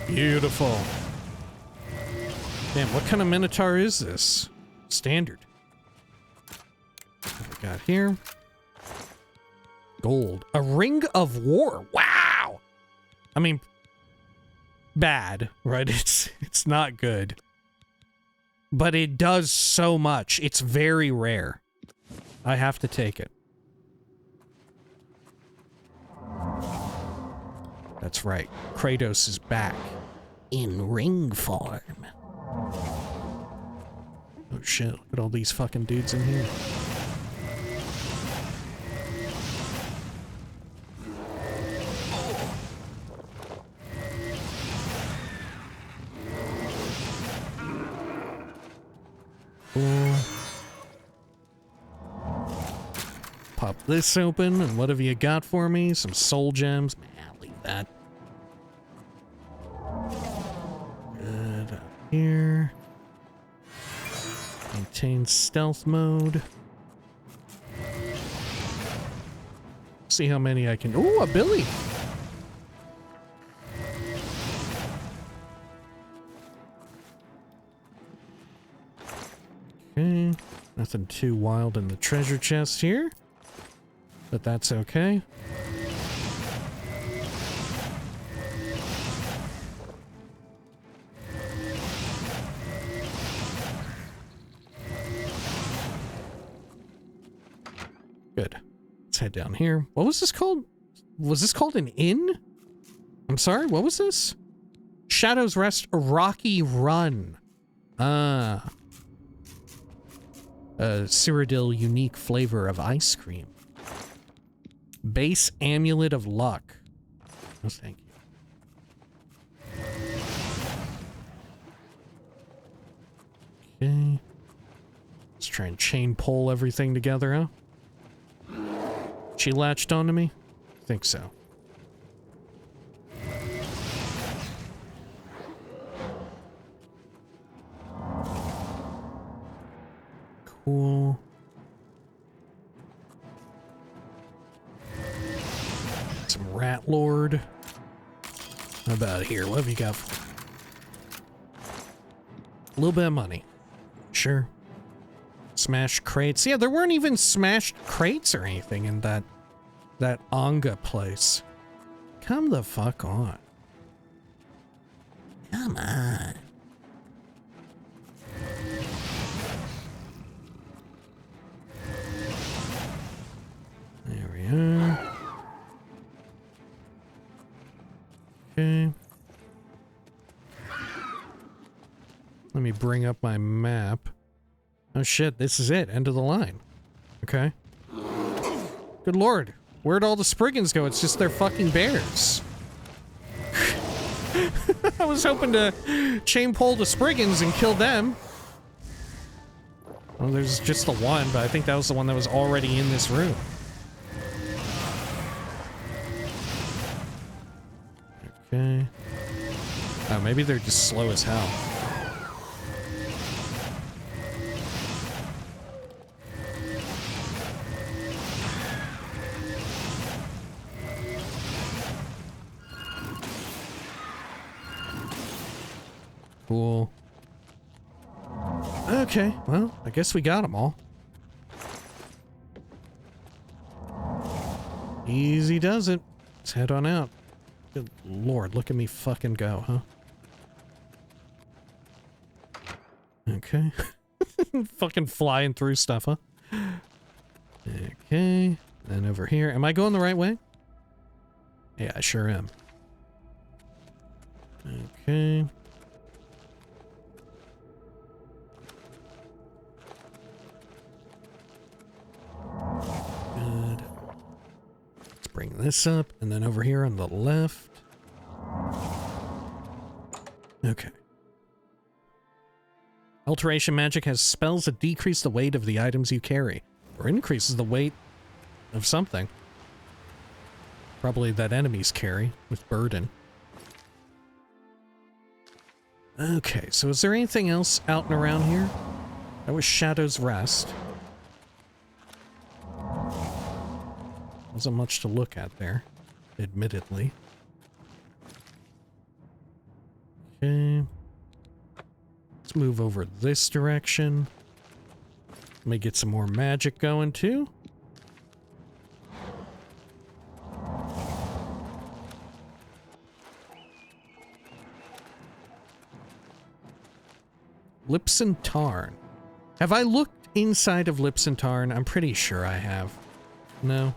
Beautiful. Damn, what kind of Minotaur is this? Standard. What we got here? Gold. A Ring of War. Wow! I mean, bad, right? It's not good. But it does so much. It's very rare. I have to take it. That's right. Kratos is back. In ring form. Oh shit, look at all these fucking dudes in here. Cool. Pop this open, and what have you got for me? Some soul gems? Man, leave that. Good up here. Maintain stealth mode. See how many I can... Ooh, a Billy! Okay. Nothing too wild in the treasure chest here. But that's okay. Good. Let's head down here. What was this called? Was this called an inn? I'm sorry, what was this? Shadow's Rest Rocky Run. Ah. A Cyrodiil unique flavor of ice cream. Base Amulet of Luck. Oh, thank you. Okay. Let's try and chain pull everything together, huh? She latched onto me? I think so. Cool. Some Rat Lord. How about here? What have you got for me? A little bit of money. Sure. Smashed crates. Yeah, there weren't even smashed crates or anything in that Anga place. Come the fuck on. Come on. There we are. Okay. Let me bring up my map. Oh shit, this is it. End of the line. Okay. Good lord. Where'd all the Spriggans go? It's just their fucking bears. I was hoping to chain pull the Spriggans and kill them. Well, there's just the one, but I think that was the one that was already in this room. Okay. Oh, maybe they're just slow as hell. Cool. Okay, well, I guess we got them all. Easy does it. Let's head on out. Good lord, look at me fucking go, huh? Okay. Fucking flying through stuff, huh? Okay. Then over here. Am I going the right way? Yeah, I sure am. Okay. Good. Let's bring this up, and then over here on the left. Okay. Alteration magic has spells that decrease the weight of the items you carry, or increases the weight of something. Probably that enemies carry, with burden. Okay, so is there anything else out and around here? That was Shadow's Rest. Wasn't much to look at there, admittedly. Okay. Let's move over this direction. Let me get some more magic going too. Lips and Tarn. Have I looked inside of Lips and Tarn? I'm pretty sure I have. No?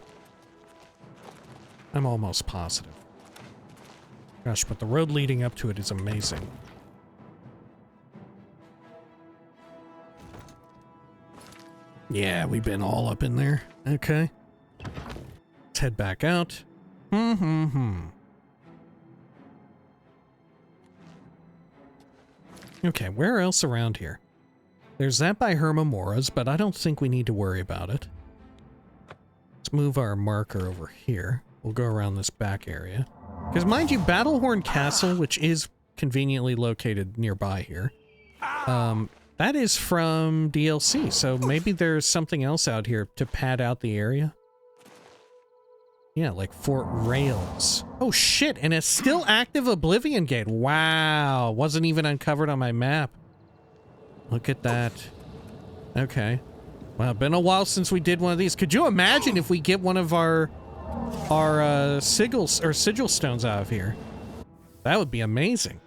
I'm almost positive. Gosh, but the road leading up to it is amazing. Yeah, we've been all up in there. Okay. Let's head back out. Okay, where else around here? There's that by Hermamora's, but I don't think we need to worry about it. Let's move our marker over here. We'll go around this back area. Because mind you, Battlehorn Castle, which is conveniently located nearby here, that is from DLC, so maybe there's something else out here to pad out the area. Yeah, like Fort Rails. Oh shit, and a still active Oblivion Gate. Wow, wasn't even uncovered on my map. Look at that. Okay. Well, been a while since we did one of these. Could you imagine if we get one of our sigil stones out of here? That would be amazing.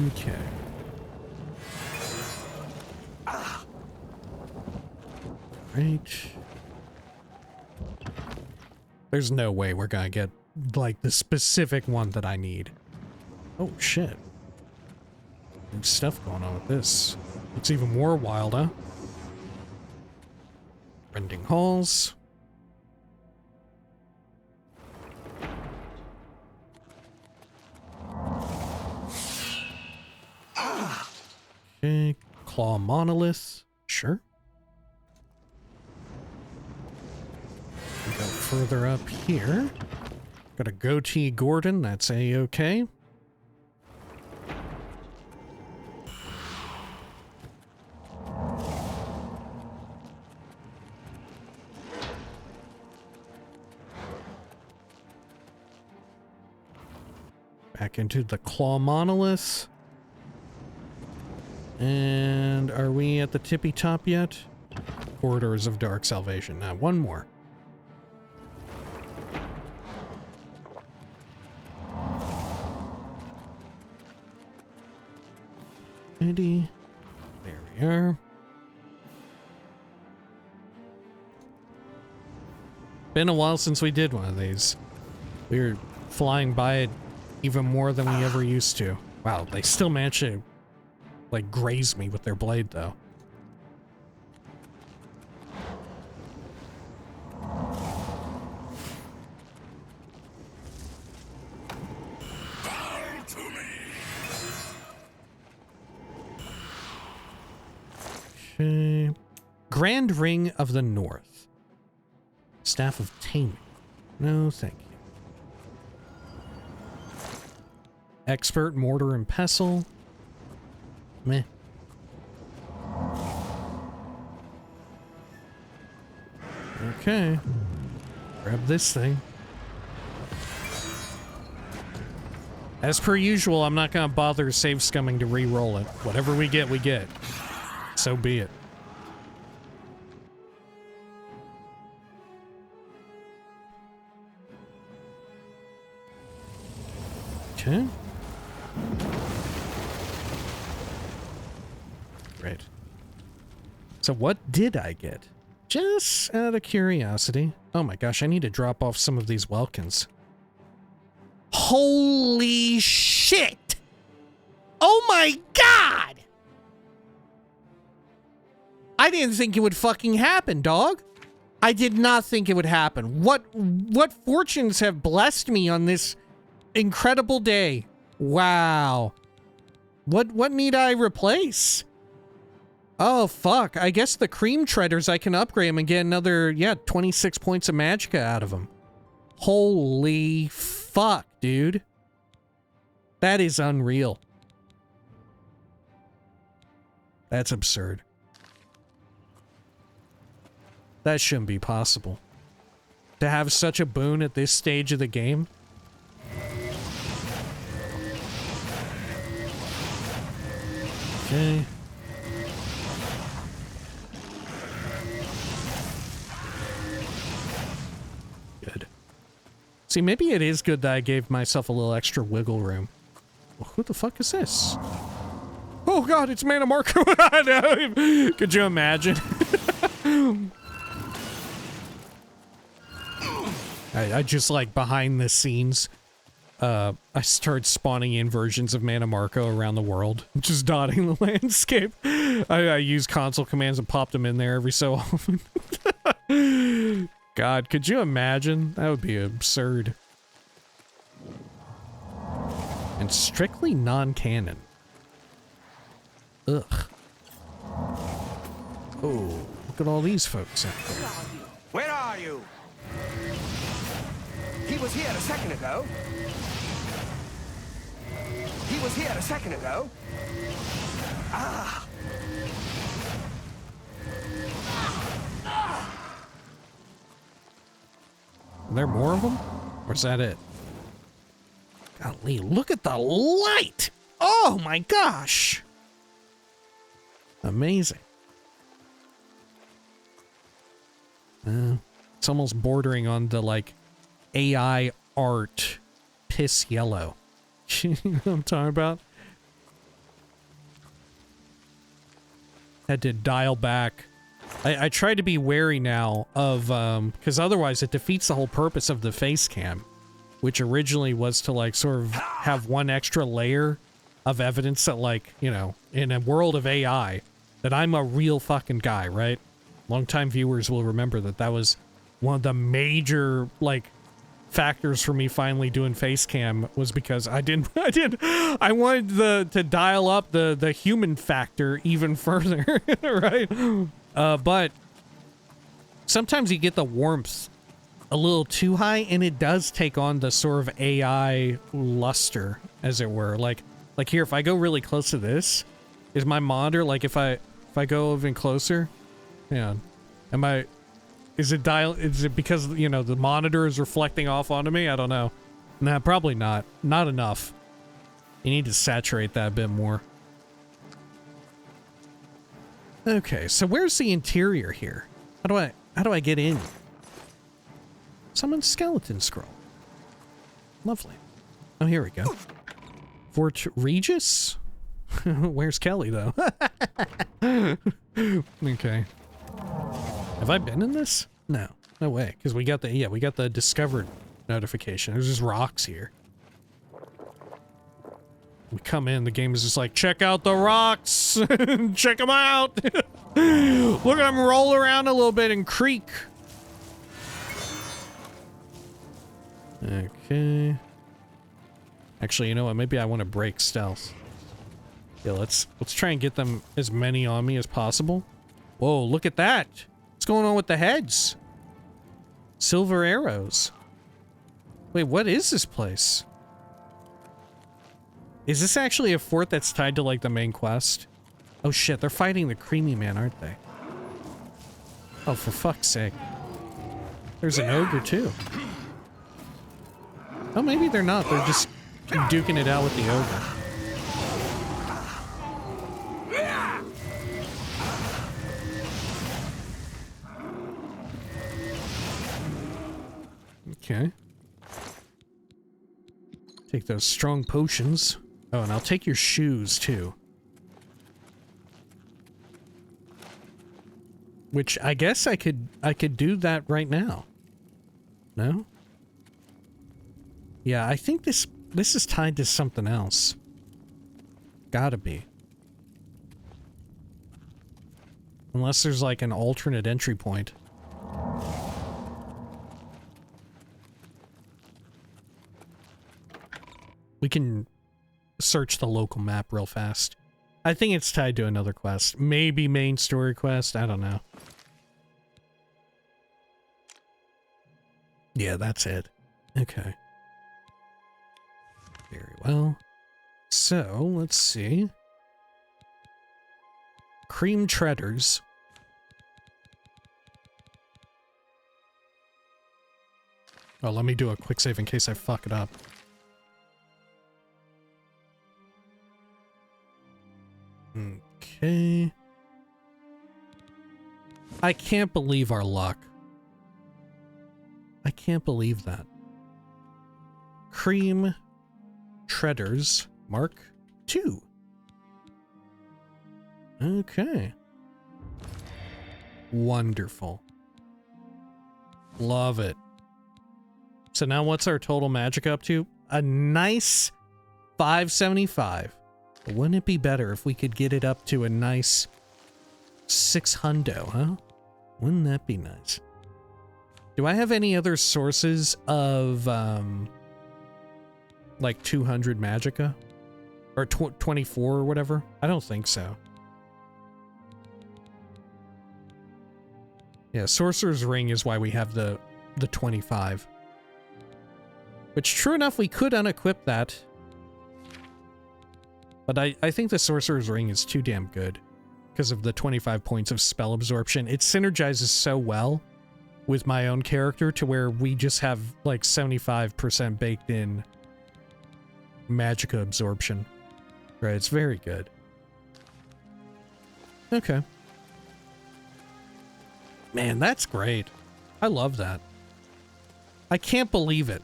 Okay. Right. There's no way we're gonna get, like, the specific one that I need. Oh, shit. There's stuff going on with this. It's even more wild, huh? Rending halls. Okay. Claw monolith. Sure. We go further up here. Got a goatee Gordon. That's a-okay. Back into the claw monolith. And are we at the tippy top yet? Corridors of Dark Salvation. Now, one more. There we are. Been a while since we did one of these. We were flying by it even more than we ever used to. Wow, they still managed to, like, graze me with their blade, though. Okay. Grand Ring of the North. Staff of Taming. No, thank you. Expert Mortar and Pestle. Meh. Okay. Grab this thing. As per usual, I'm not gonna bother save scumming to re-roll it. Whatever we get, we get. So be it. Okay. Right. So what did I get? Just out of curiosity. Oh my gosh, I need to drop off some of these Welkins. Holy shit! Oh my god! I didn't think it would fucking happen, dog. I did not think it would happen. What fortunes have blessed me on this incredible day? Wow. What need I replace? Oh, fuck. I guess the cream treaders, I can upgrade them and get another, yeah, 26 points of magicka out of them. Holy fuck, dude. That is unreal. That's absurd. That shouldn't be possible. To have such a boon at this stage of the game. Okay. Good. See, maybe it is good that I gave myself a little extra wiggle room. Well, who the fuck is this? Oh god, it's Mana Marco. Could you imagine? I just, like, behind the scenes, I started spawning in versions of Mana Marco around the world, just dotting the landscape. I use console commands and popped them in there every so often. God, could you imagine? That would be absurd. And strictly non-canon. Ugh. Oh, look at all these folks out there. Where are you? He was here a second ago. He was here a second ago. Ah! Are there more of them? Or is that it? Golly, look at the light! Oh my gosh! Amazing. It's almost bordering on the, like, AI art piss yellow. You know what I'm talking about? Had to dial back. I try to be wary now of, because otherwise it defeats the whole purpose of the face cam, which originally was to, like, sort of have one extra layer of evidence that, like, you know, in a world of AI, that I'm a real fucking guy, right? Longtime viewers will remember that that was one of the major, like, factors for me finally doing face cam, was because I wanted to dial up the human factor even further, right? But sometimes you get the warmth a little too high, and it does take on the sort of AI luster, as it were. Like here, if I go really close to this, is my monitor, like, if I go even closer, yeah, is it because, you know, the monitor is reflecting off onto me? I don't know. Nah, probably not. Not enough. You need to saturate that a bit more. Okay, so where's the interior here? How do I get in? Someone's skeleton scroll. Lovely. Oh, here we go. Fort Regis? Where's Kelly, though? Okay. Have I been in this? No. No way. Because we got the discovered notification. There's just rocks here. We come in, the game is just like, check out the rocks! Check them out! Look at them roll around a little bit and creak. Okay. Actually, you know what? Maybe I want to break stealth. Yeah, let's try and get them, as many on me as possible. Whoa, look at that! What's going on with the heads? Silver arrows. Wait, what is this place? Is this actually a fort that's tied to, like, the main quest? Oh shit, they're fighting the Creamy Man, aren't they? Oh, for fuck's sake. There's an ogre, too. Oh, maybe they're not. They're just duking it out with the ogre. Okay. Take those strong potions. Oh, and I'll take your shoes, too. Which, I guess I could do that right now. No? Yeah, I think this is tied to something else. Gotta be. Unless there's, like, an alternate entry point. We can search the local map real fast. I think it's tied to another quest. Maybe main story quest. I don't know. Yeah, that's it. Okay. Very well. So, let's see. Cream Treaders. Oh, let me do a quick save in case I fuck it up. Okay. I can't believe our luck. I can't believe that. Cream Treaders Mark II. Okay. Wonderful. Love it. So now what's our total magic up to? A nice 575. But wouldn't it be better if we could get it up to a nice 600, huh? Wouldn't that be nice? Do I have any other sources of, like 200 magicka? Or 24 or whatever? I don't think so. Yeah, Sorcerer's Ring is why we have the 25. Which, true enough, we could unequip that. But I think the Sorcerer's Ring is too damn good because of the 25 points of spell absorption. It synergizes so well with my own character to where we just have like 75% baked in magicka absorption. Right, it's very good. Okay. Man, that's great. I love that. I can't believe it.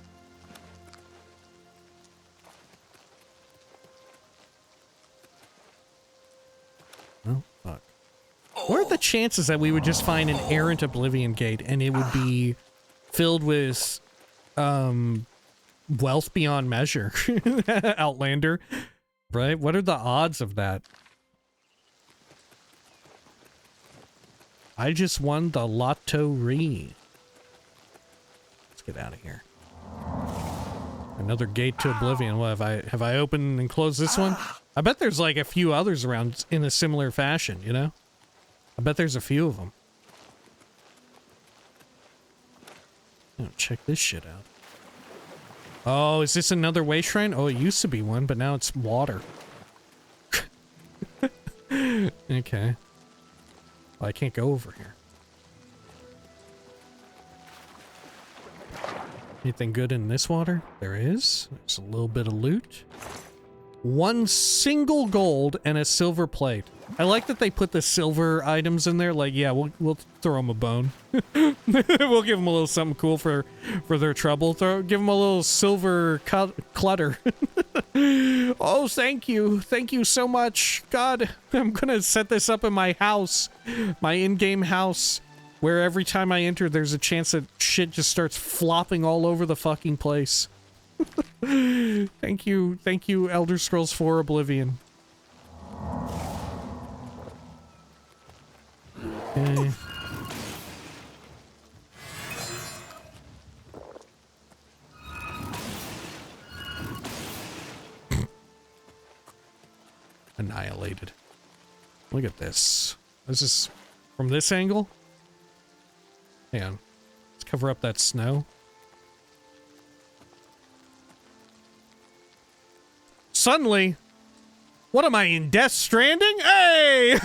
Oh, fuck. What are the chances that we would just find an errant Oblivion gate and it would be filled with, wealth beyond measure? Outlander. Right? What are the odds of that? I just won the lottery. Let's get out of here. Another gate to Oblivion. What have I opened and closed this one? I bet there's like a few others around in a similar fashion, you know? I bet there's a few of them. Oh, check this shit out. Oh, is this another way shrine? Oh, it used to be one, but now it's water. Okay. Well, I can't go over here. Anything good in this water? There is. There's a little bit of loot. 1 single gold and a silver plate. I like that they put the silver items in there. Like, yeah, we'll throw them a bone. We'll give them a little something cool for their trouble. Give them a little silver clutter. Oh, thank you. Thank you so much. God, I'm gonna set this up in my house. My in-game house. Where every time I enter, there's a chance that shit just starts flopping all over the fucking place. Thank you, Elder Scrolls 4 Oblivion. Okay. Annihilated. Look at this. This is from this angle? Hang on. Let's cover up that snow. Suddenly, what am I in Death Stranding? Hey!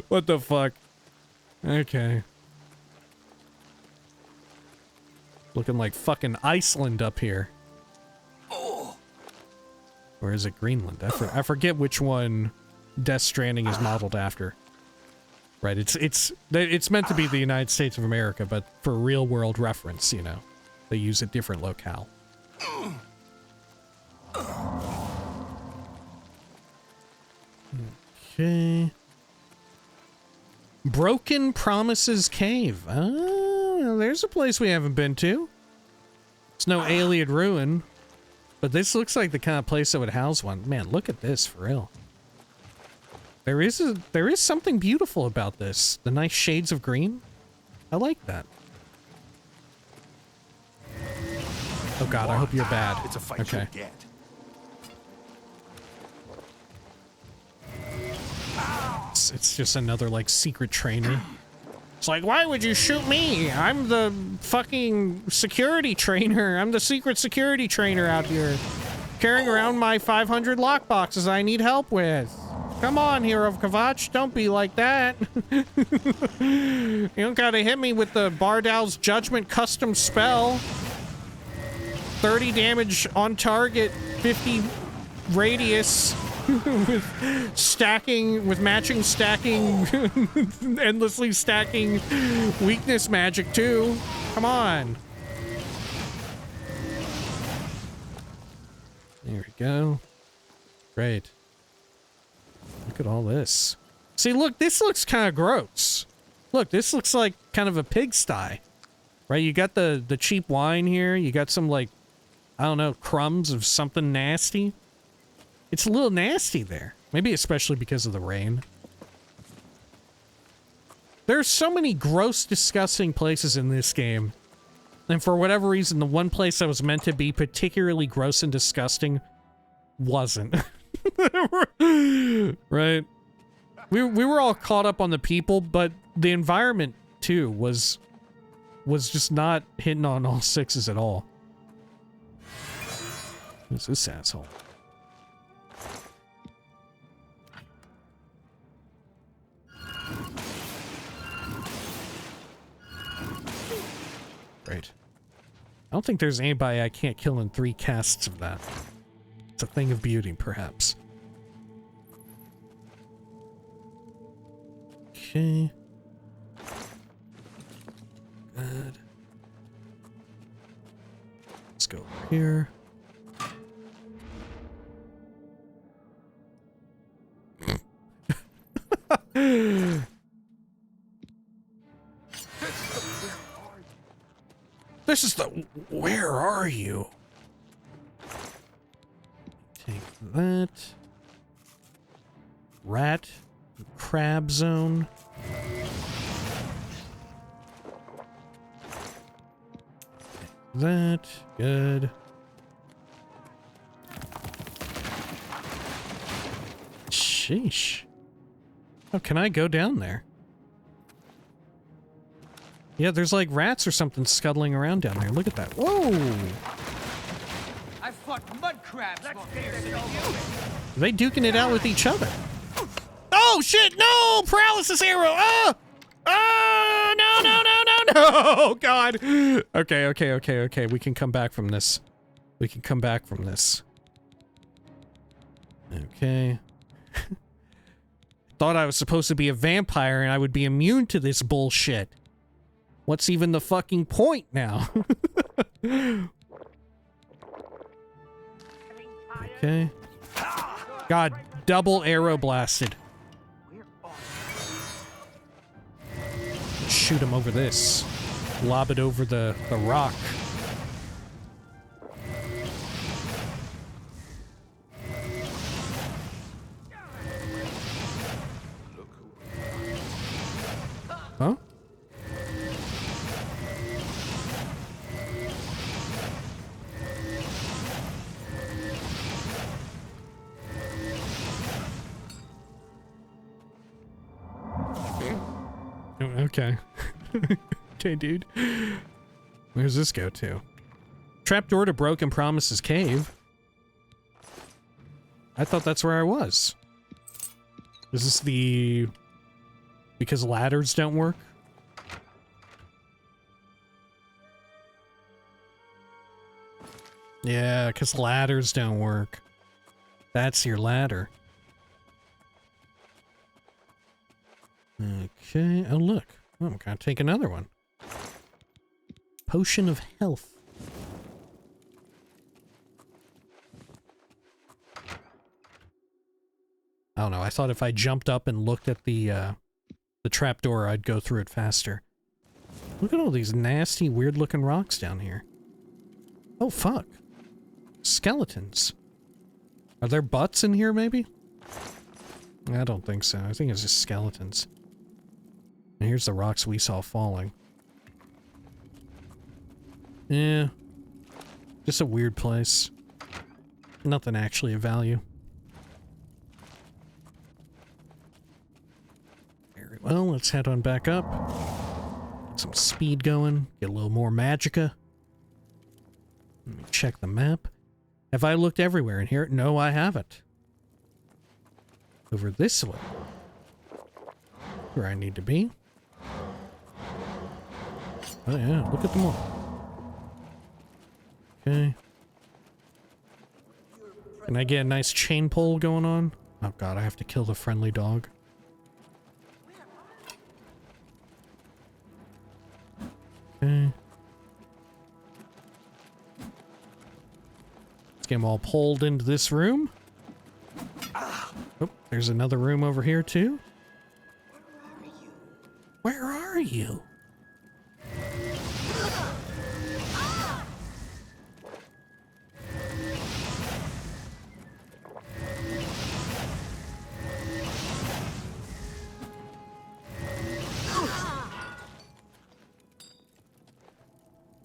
What the fuck? Okay. Looking like fucking Iceland up here. Or is it Greenland? I forget which one Death Stranding is modeled after. Right, it's meant to be the United States of America, but for real world reference, you know, they use a different locale. Okay. Broken Promises Cave. Oh, there's a place we haven't been to. It's no Ayleid ruin, but this looks like the kind of place that would house one. Man, look at this, for real. There is something beautiful about this. The nice shades of green. I like that. Oh god, I hope you're bad. It's a fight okay. you'll get. It's just another, like, secret trainer. It's like, why would you shoot me? I'm the fucking security trainer. I'm the secret security trainer out here. Carrying around my 500 lockboxes I need help with. Come on, Hero of Kvatch, don't be like that. You don't gotta hit me with the Bardal's Judgment custom spell. 30 damage on target, 50 radius, with matching stacking, endlessly stacking weakness magic too. Come on. There we go. Great. Look at all this. See, look, this looks kind of gross. Look, this looks like kind of a pigsty. Right? You got the cheap wine here. You got some, like, I don't know, crumbs of something nasty. It's a little nasty there. Maybe especially because of the rain. There's so many gross, disgusting places in this game. And for whatever reason, the one place that was meant to be particularly gross and disgusting wasn't. Right? We were all caught up on the people, but the environment, too, was just not hitting on all sixes at all. Who's this asshole? Great. I don't think there's anybody I can't kill in 3 casts of that. It's a thing of beauty, perhaps. Okay. Good. Let's go over here. This is the... Where are you? Take that. Rat. Crab zone. Take that. Good. Sheesh. Oh, can I go down there? Yeah, there's like rats or something scuttling around down there. Look at that. Whoa! I fought mud crabs. Are they duking it out with each other? Oh shit! No! Paralysis arrow! Ah! Ah! No! No! No! No! No! Oh god! Okay. Okay. Okay. Okay. We can come back from this. We can come back from this. Okay. Thought I was supposed to be a vampire and I would be immune to this bullshit. What's even the fucking point now? Okay. God, double arrow blasted. Shoot him over this. Lob it over the rock. Huh? Okay. Okay, dude. Where's this go to? Trapdoor to Broken Promises Cave. I thought that's where I was. Is this the... because ladders don't work? Yeah, because ladders don't work. That's your ladder. Okay, oh look. Oh, I'm gonna take another one. Potion of Health. I don't know, I thought if I jumped up and looked at the trapdoor, I'd go through it faster. Look at all these nasty, weird-looking rocks down here. Oh, fuck. Skeletons. Are there butts in here, maybe? I don't think so. I think it's just skeletons. And here's the rocks we saw falling. Yeah. Just a weird place. Nothing actually of value. Very well, let's head on back up. Get some speed going. Get a little more magicka. Let me check the map. Have I looked everywhere in here? No, I haven't. Over this way. Where I need to be. Oh yeah, look at them all. Okay. Can I get a nice chain pull going on? Oh god, I have to kill the friendly dog. Okay. Let's get them all pulled into this room. Oh, there's another room over here too. Where are you?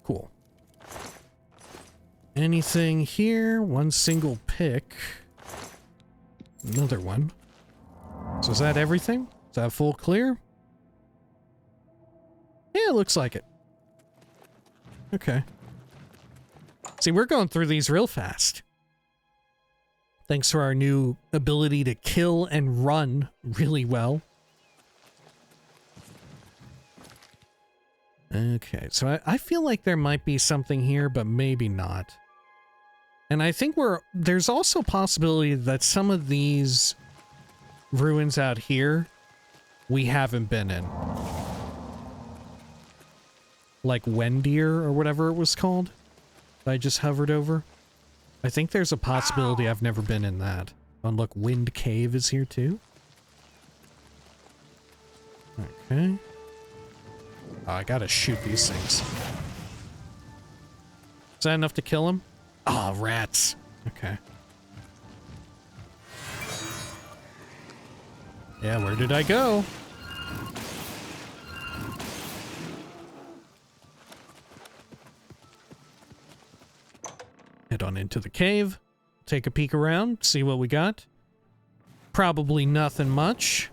Cool. Anything here? One single pick. Another one. So is that everything? Is that full clear? Yeah, it looks like it. Okay. See, we're going through these real fast. Thanks to our new ability to kill and run really well. Okay, so I feel like there might be something here, but maybe not. And I think there's also a possibility that some of these ruins out here we haven't been in. Like Wendir or whatever it was called that I just hovered over. I think there's a possibility I've never been in that. Oh, look, Wind Cave is here too. Okay. Oh, I gotta shoot these things. Is that enough to kill him? Oh, rats. Okay. Yeah, where did I go? Head on into the cave. Take a peek around, see what we got. Probably nothing much.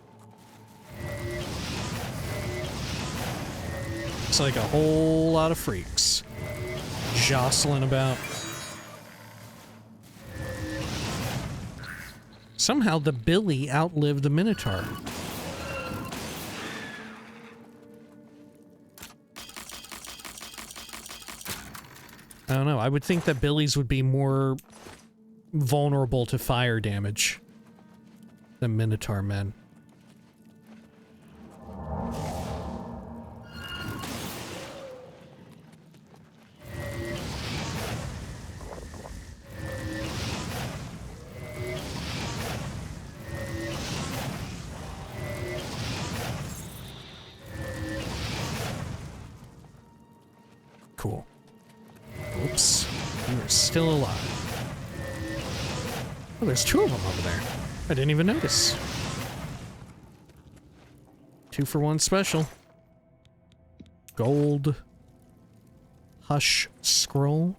Looks like a whole lot of freaks jostling about. Somehow the Billy outlived the Minotaur. I don't know. I would think that Billies would be more vulnerable to fire damage than Minotaur men. Cool. Oops. You're still alive. Oh, there's two of them over there. I didn't even notice. 2-for-1 special. Gold. Hush scroll.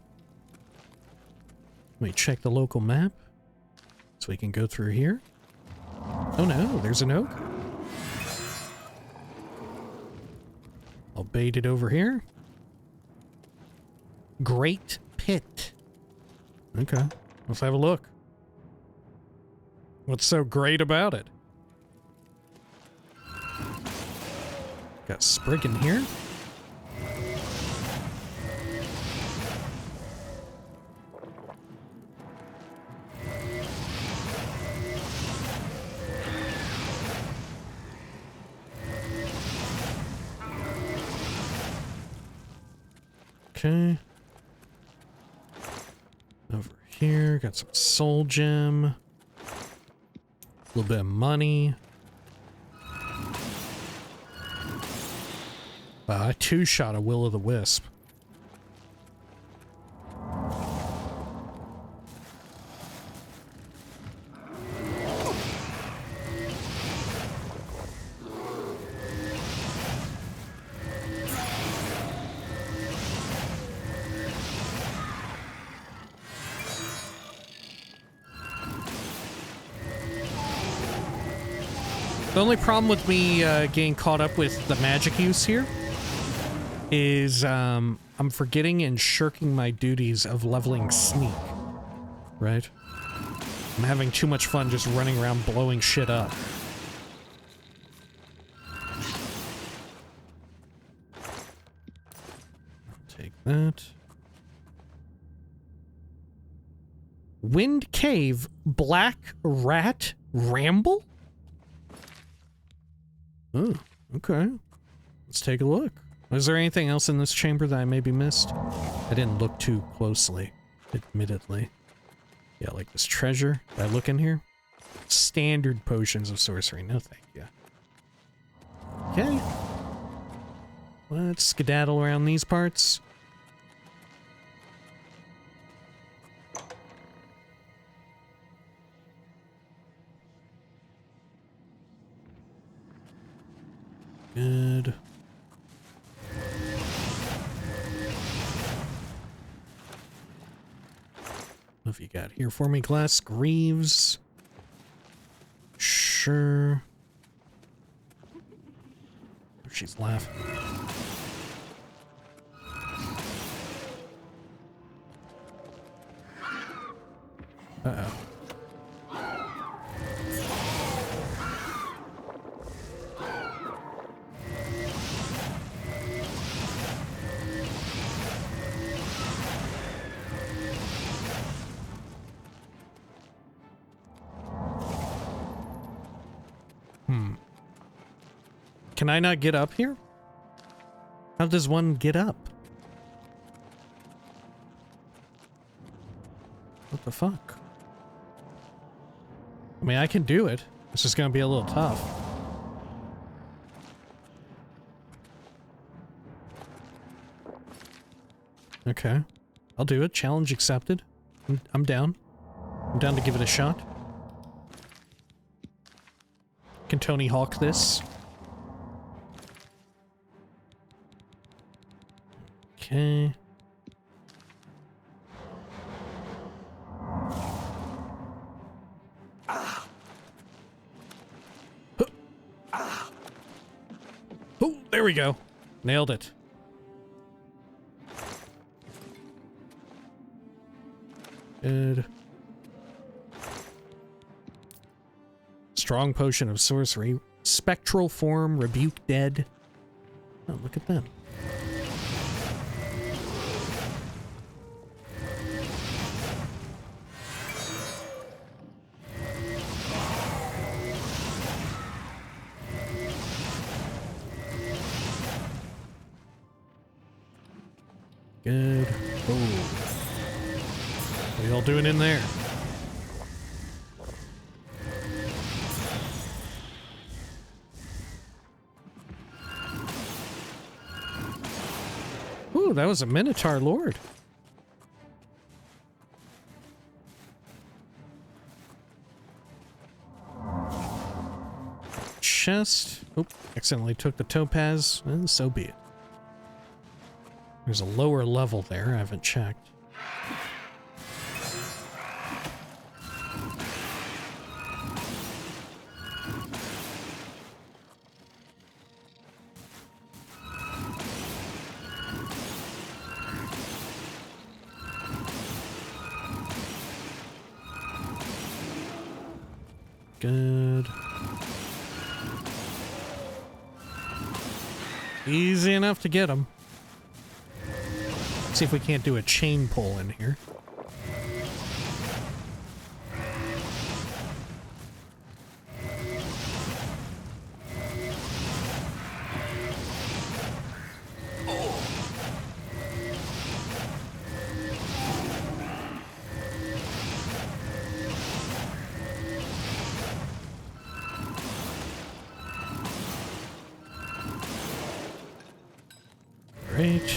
Let me check the local map. So we can go through here. Oh no, there's an oak. I'll bait it over here. Great Pit. Okay, let's have a look. What's so great about it? Got Spriggan here. Okay. Over here, got some soul gem. A little bit of money. I two-shot a will-o'-the-wisp. The only problem with me getting caught up with the magic use here is I'm forgetting and shirking my duties of leveling sneak, right? I'm having too much fun just running around blowing shit up. Take that. Wind Cave, Black Rat Ramble? Oh, okay. Let's take a look. Was there anything else in this chamber that I maybe missed? I didn't look too closely, admittedly. Yeah, like this treasure. Did I look in here? Standard potions of sorcery. No, thank you. Okay. Let's skedaddle around these parts. Good. What have you got here for me? Glass Greaves. Sure. She's laughing. Uh-oh. Can I not get up here? How does one get up? What the fuck? I mean, I can do it. It's just gonna be a little tough. Okay. I'll do it. Challenge accepted. I'm down. I'm down to give it a shot. Can Tony Hawk this? Okay. Oh, there we go. Nailed it. Good. Strong potion of sorcery. Spectral form, rebuke dead. Oh, look at that. Good. Oh. What are y'all doing in there? Ooh, that was a Minotaur Lord. Chest. Oop, accidentally took the topaz, and so be it. There's a lower level there, I haven't checked. Good. Easy enough to get them. See if we can't do a chain pull in here. Great.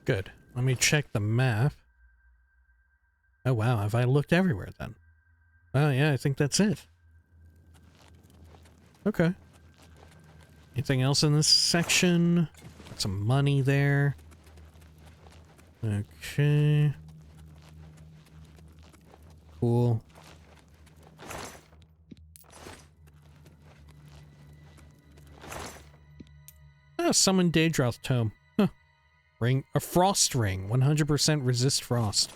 Good. Let me check the map. Oh wow, have I looked everywhere then? Oh yeah, I think that's it. Okay. Anything else in this section? Got some money there. Okay. Cool. Ah, summon Daedroth Tome. Huh. Ring, a frost ring, 100% resist frost.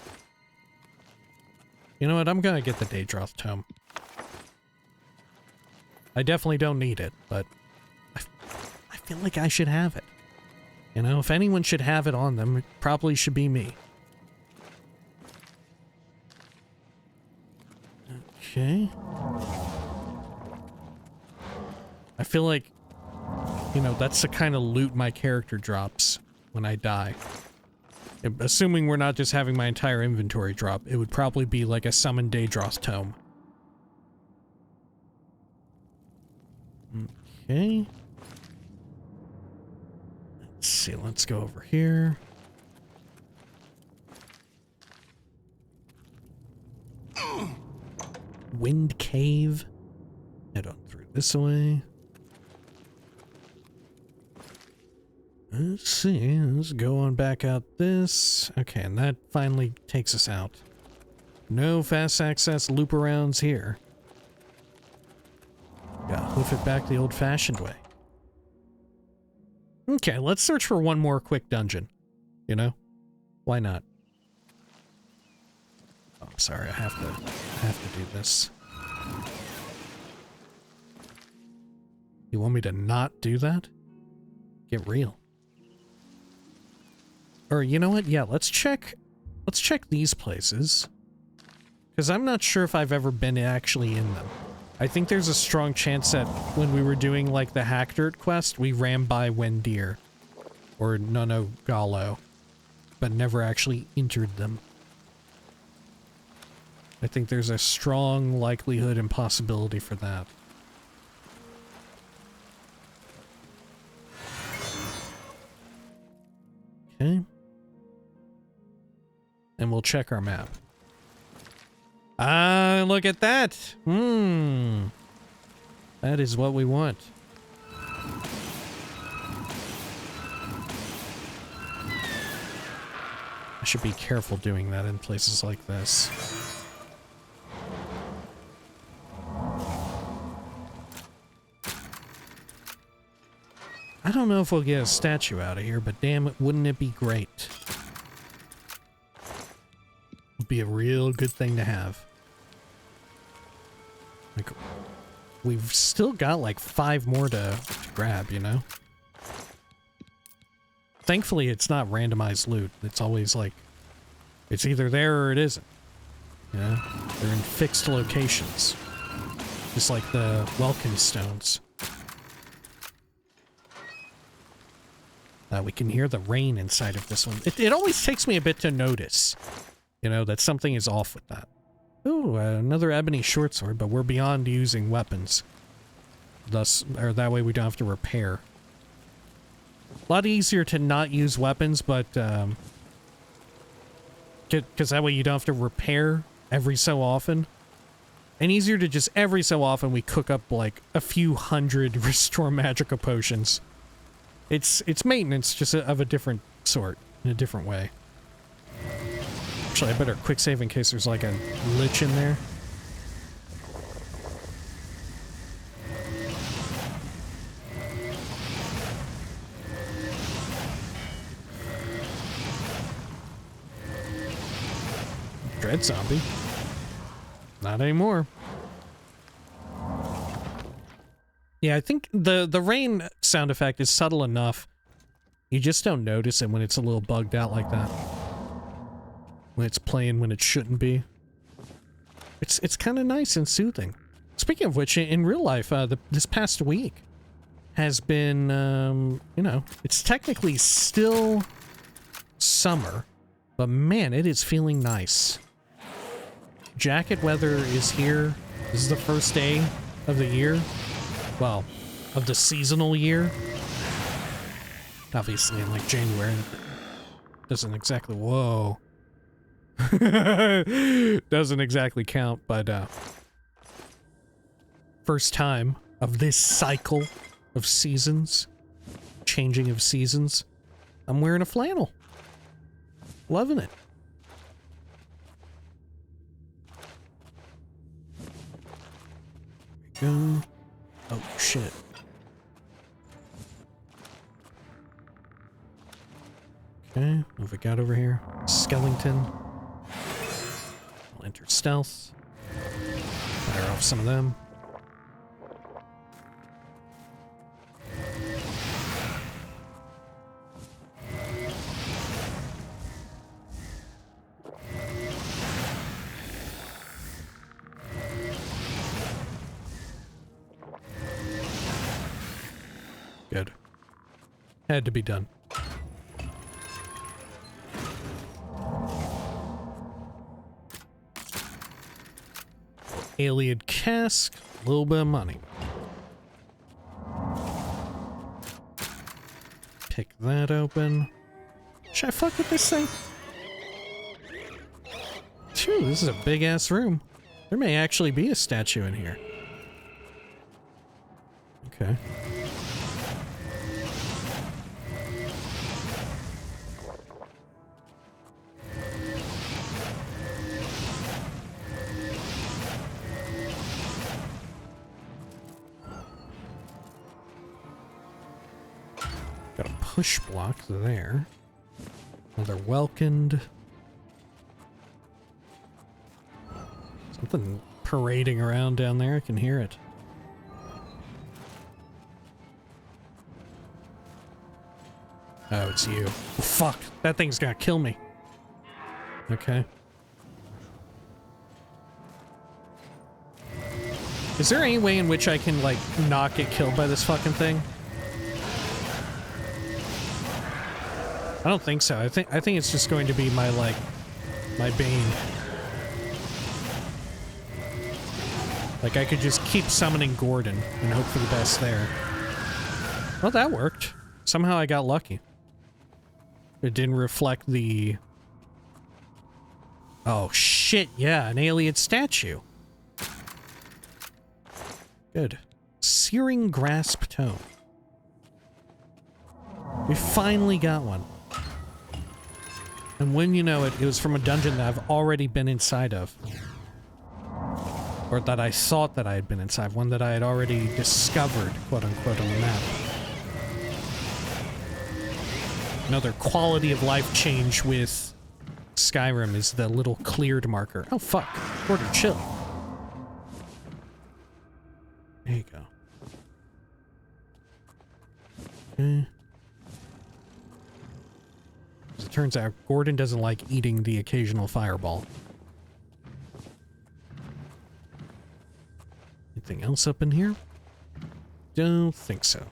You know what, I'm gonna get the Daedroth Tome. I definitely don't need it, but I feel like I should have it. You know, if anyone should have it on them, it probably should be me. Okay. I feel like, you know, that's the kind of loot my character drops when I die. Assuming we're not just having my entire inventory drop, it would probably be like a summoned Daedroth Tome. Okay. Let's see, let's go over here. Wind Cave. Head on through this way. Let's see, let's go on back out this. Okay, and that finally takes us out. No fast access loop arounds here. Gotta hoof it back the old-fashioned way. Okay, let's search for one more quick dungeon. You know? Why not? Oh, I'm sorry, I have to do this. You want me to not do that? Get real. Or, you know what? Yeah, let's check let's check these places. Because I'm not sure if I've ever been actually in them. I think there's a strong chance that when we were doing, like, the Hack Dirt quest, we ran by Wendir. Or Nono Gallo. But never actually entered them. I think there's a strong likelihood and possibility for that. Okay. And we'll check our map. Ah, look at that! That is what we want. I should be careful doing that in places like this. I don't know if we'll get a statue out of here, but damn it, wouldn't it be great? Would be a real good thing to have. Like, we've still got like 5 more to grab, you know? Thankfully, it's not randomized loot. It's always like, it's either there or it isn't. You know? They're in fixed locations. Just like the Welkin stones. We can hear the rain inside of this one. It always takes me a bit to notice, you know, that something is off with that. Ooh, another ebony short sword, but we're beyond using weapons. Thus, or that way we don't have to repair. A lot easier to not use weapons, but, because that way you don't have to repair every so often. And easier to just every so often we cook up like a few hundred Restore Magica potions. It's maintenance, just of a different sort, in a different way. Actually, I better quick save in case there's like a lich in there. Dread zombie. Not anymore. Yeah, I think the rain sound effect is subtle enough. You just don't notice it when it's a little bugged out like that. When it's playing when it shouldn't be. It's kind of nice and soothing. Speaking of which, in real life, this past week has been, you know, it's technically still summer, but man, it is feeling nice. Jacket weather is here. This is the first day of the year. Well, of the seasonal year. Obviously in like January. Doesn't exactly, whoa. Doesn't exactly count, but first time of this cycle of seasons. Changing of seasons. I'm wearing a flannel. Loving it. There we go. Oh, shit. Okay, what have we got over here? Skeleton. I'll enter stealth. Fire off some of them. Good. Had to be done. Ayleid cask, a little bit of money. Pick that open. Should I fuck with this thing? Phew, this is a big ass room. There may actually be a statue in here. Okay. Got a push block there. Another welcomed. Something parading around down there. I can hear it. Oh, it's you. Oh, fuck. That thing's gonna kill me. Okay. Is there any way in which I can, like, not get killed by this fucking thing? I don't think so. I think it's just going to be my, like, my bane. Like, I could just keep summoning Gordon and hope for the best there. Well, that worked. Somehow I got lucky. It didn't reflect the... Oh, shit, yeah, an Ayleid statue. Good. Searing Grasp Tome. We finally got one. And when you know it, it was from a dungeon that I've already been inside of. Or that I thought that I had been inside. One that I had already discovered, quote-unquote, on the map. Another quality of life change with Skyrim is the little cleared marker. Oh, fuck. Gordon, chill. There you go. Okay. As it turns out, Gordon doesn't like eating the occasional fireball. Anything else up in here? Don't think so.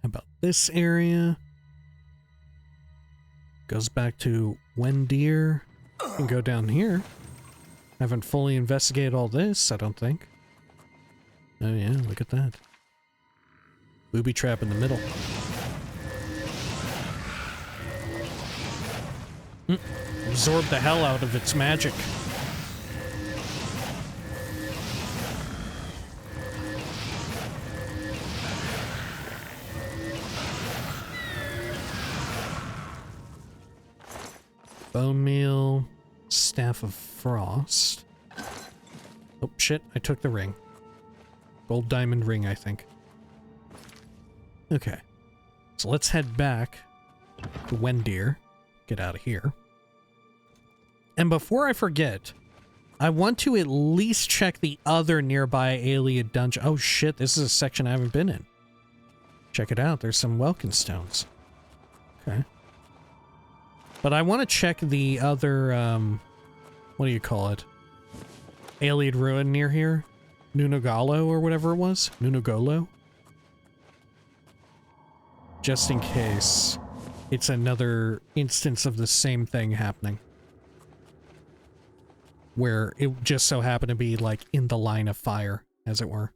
How about this area? Goes back to Wendir. Can go down here. Haven't fully investigated all this, I don't think. Oh yeah, look at that. Booby trap in the middle. Absorb the hell out of its magic. Bone meal, Staff of Frost. Oh shit, I took the ring. Gold diamond ring, I think. Okay. So let's head back to Wendir. Get out of here. And before I forget, I want to at least check the other nearby Ayleid dungeon. Oh shit, this is a section I haven't been in. Check it out, there's some Welkin stones. Okay. But I want to check the other, what do you call it? Ayleid ruin near here? Nunogalo or whatever it was? Nunogolo? Just in case it's another instance of the same thing happening. Where it just so happened to be, like, in the line of fire, as it were.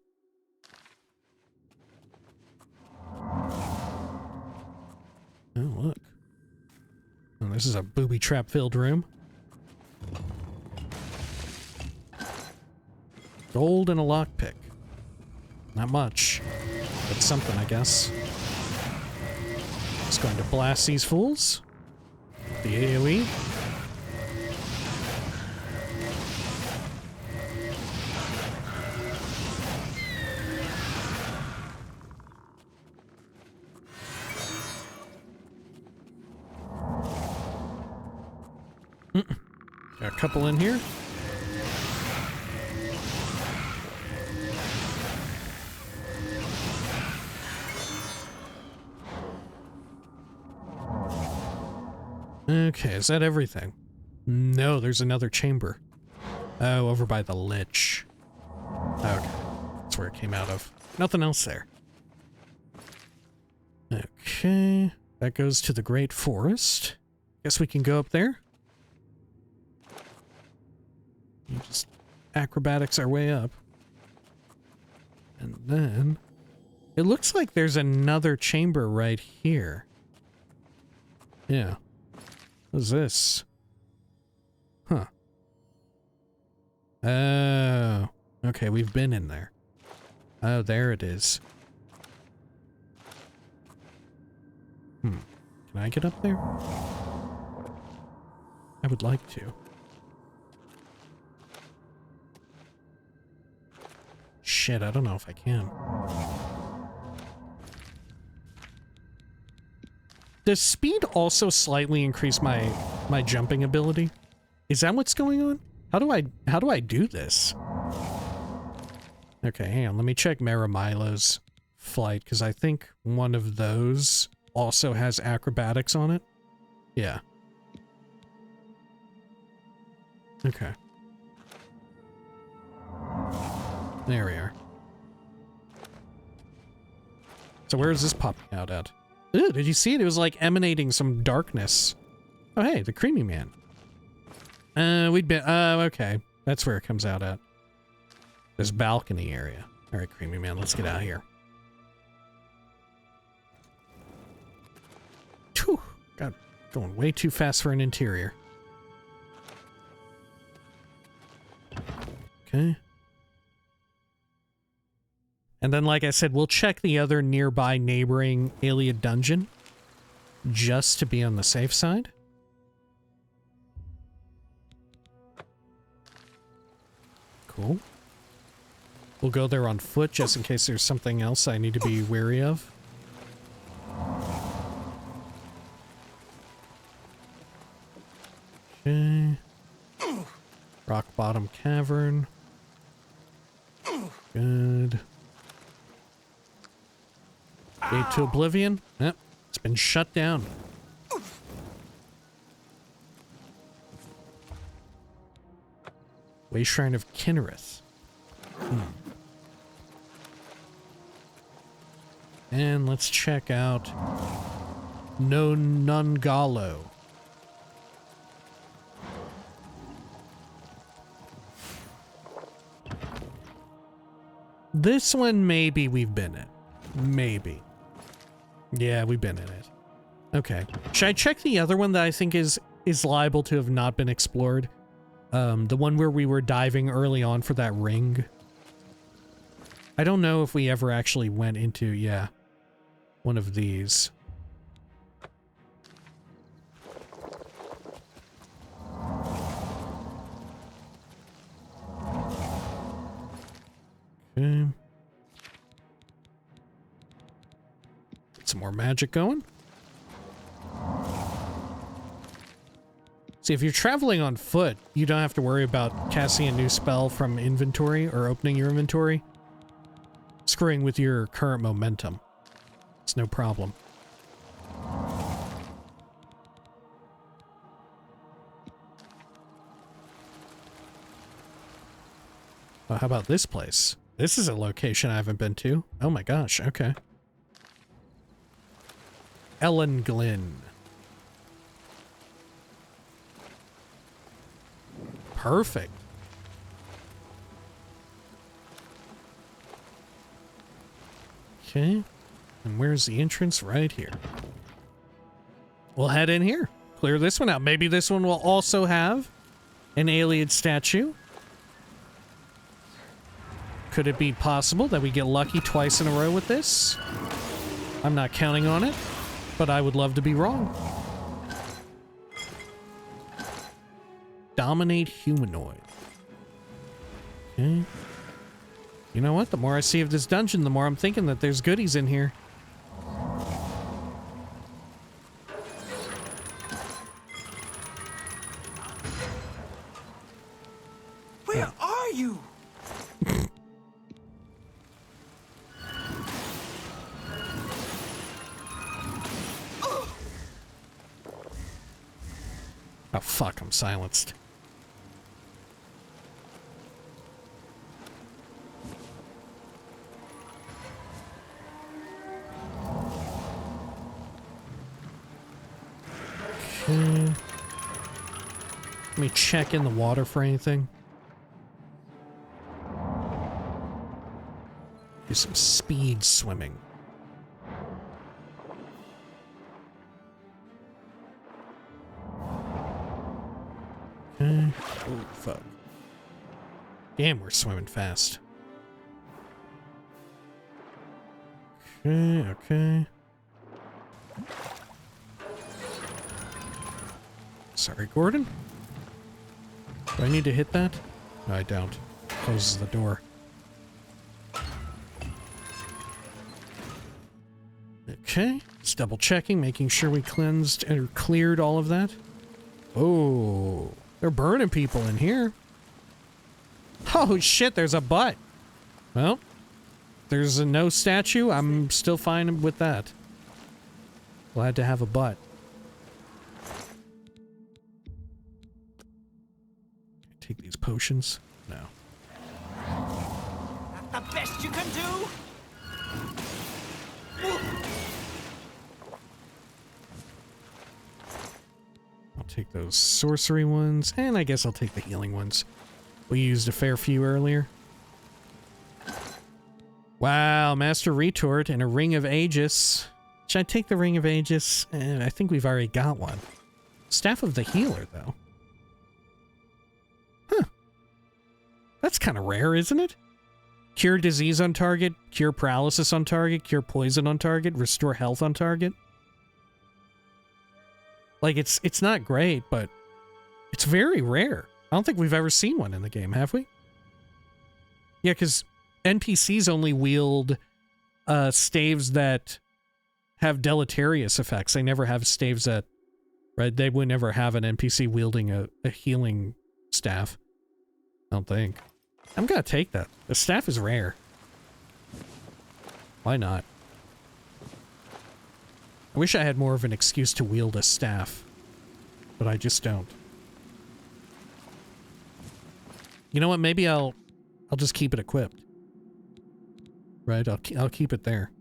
Oh, look. Oh, this is a booby trap filled room. Gold and a lockpick. Not much, but something, I guess. Just going to blast these fools. The AoE. Got a couple in here. Okay, is that everything? No, there's another chamber. Oh, over by the Lich. Okay, that's where it came out of. Nothing else there. Okay, that goes to the Great Forest. Guess we can go up there. Just acrobatics our way up. And then... it looks like there's another chamber right here. Yeah. What's this? Huh. Oh. Okay, we've been in there. Oh, there it is. Can I get up there? I would like to. Shit, I don't know if I can. Does speed also slightly increase my jumping ability? Is that what's going on? How do I do this? Okay, hang on, let me check Maramilo's flight, because I think one of those also has acrobatics on it. Yeah. Okay. There we are. So where is this popping out at? Ooh, did you see it? It was like emanating some darkness. Oh, hey, the creamy man. We'd been, okay. That's where it comes out at. This balcony area. All right, creamy man, let's get out of here. Whew, God, going way too fast for an interior. Okay. And then, like I said, we'll check the other nearby neighboring Ayleid dungeon, just to be on the safe side. Cool. We'll go there on foot, just in case there's something else I need to be wary of. Okay. Rock bottom cavern. Good. Gate to Oblivion? Yep, it's been shut down. Way Shrine of Kinnereth. And let's check out No Nungalo. This one, maybe we've been in. Maybe. Yeah, we've been in it. Okay. Should I check the other one that I think is liable to have not been explored? The one where we were diving early on for that ring. I don't know if we ever actually went into, yeah, one of these. Okay. Get some more magic going. See, if you're traveling on foot, you don't have to worry about casting a new spell from inventory or opening your inventory. Screwing with your current momentum. It's no problem. Oh, how about this place? This is a location I haven't been to. Oh my gosh, okay. Ellen Glen. Perfect. Okay. And where's the entrance? Right here. We'll head in here. Clear this one out. Maybe this one will also have an Ayleid statue. Could it be possible that we get lucky twice in a row with this? I'm not counting on it, but I would love to be wrong. Dominate humanoid. Okay. You know what? The more I see of this dungeon, the more I'm thinking that there's goodies in here. Where are you? Oh, fuck, I'm silenced. Okay. Let me check in the water for anything. Do some speed swimming. Okay. Oh, fuck. Damn, we're swimming fast. Okay, okay. Sorry, Gordon. Do I need to hit that? No, I don't. Closes the door. Okay. Just double checking, making sure we cleansed or cleared all of that. Oh, they're burning people in here. Oh shit, there's a butt. Well, there's a no statue, I'm still fine with that. Glad to have a butt. Take these potions? No. That the best you can do? I'll take those sorcery ones, and I guess I'll take the healing ones. We used a fair few earlier. Wow, Master Retort and a Ring of Aegis. Should I take the Ring of Aegis? I think we've already got one. Staff of the Healer, though. Huh. That's kind of rare, isn't it? Cure disease on target, cure paralysis on target, cure poison on target, restore health on target. Like, it's not great, but it's very rare. I don't think we've ever seen one in the game, have we? Yeah, because NPCs only wield staves that have deleterious effects. They never have staves that, right? They would never have an NPC wielding a healing staff. I don't think. I'm gonna take that. The staff is rare. Why not? I wish I had more of an excuse to wield a staff, but I just don't. You know what? Maybe I'll just keep it equipped. Right? I'll keep it there.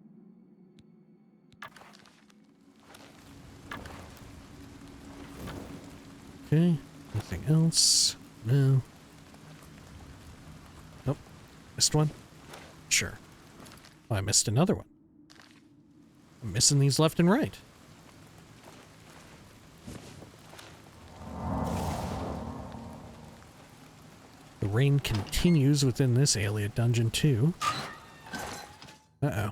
Okay. Anything else? No. Nope. Missed one? Sure. Oh, I missed another one. I'm missing these left and right. The rain continues within this Ayleid dungeon, too. Uh-oh.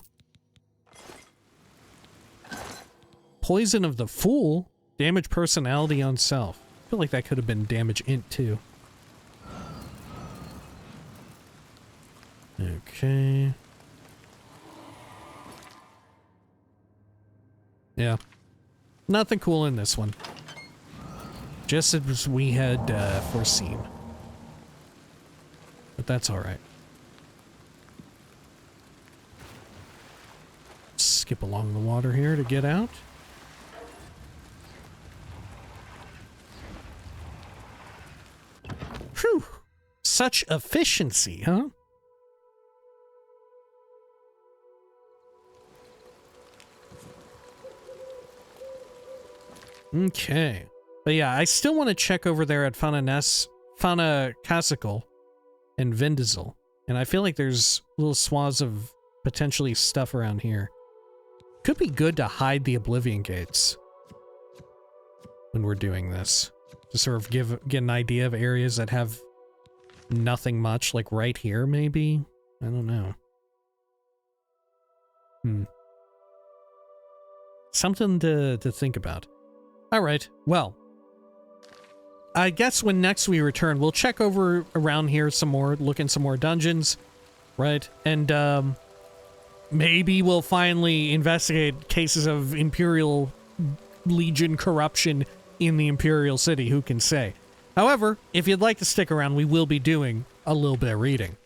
Poison of the Fool? Damage personality on self. I feel like that could have been damage int, too. Okay. Yeah. Nothing cool in this one. Just as we had foreseen. But that's alright. Skip along the water here to get out. Whew! Such efficiency, huh? Okay. But yeah, I still want to check over there at Fauna Cassical and Vindizel. And I feel like there's little swaths of potentially stuff around here. Could be good to hide the Oblivion Gates when we're doing this. To sort of get an idea of areas that have nothing much, like right here, maybe? I don't know. Something to think about. Alright, well. I guess when next we return, we'll check over around here some more, look in some more dungeons, right? And, maybe we'll finally investigate cases of Imperial Legion corruption in the Imperial City, who can say. However, if you'd like to stick around, we will be doing a little bit of reading.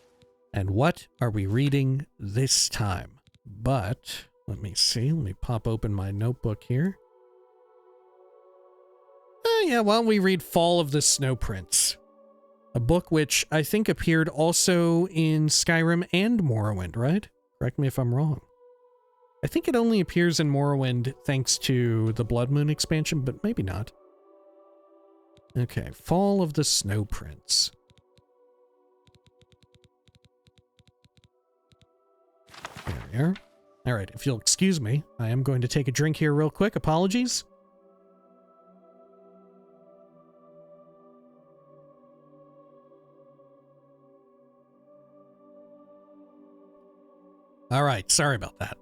And what are we reading this time? But, let me see, let me pop open my notebook here. Yeah, why don't we read Fall of the Snow Prince? A book which I think appeared also in Skyrim and Morrowind, right? Correct me if I'm wrong. I think it only appears in Morrowind thanks to the Blood Moon expansion, but maybe not. Okay, Fall of the Snow Prince. There we are. Alright, if you'll excuse me, I am going to take a drink here real quick. Apologies. Alright, sorry about that.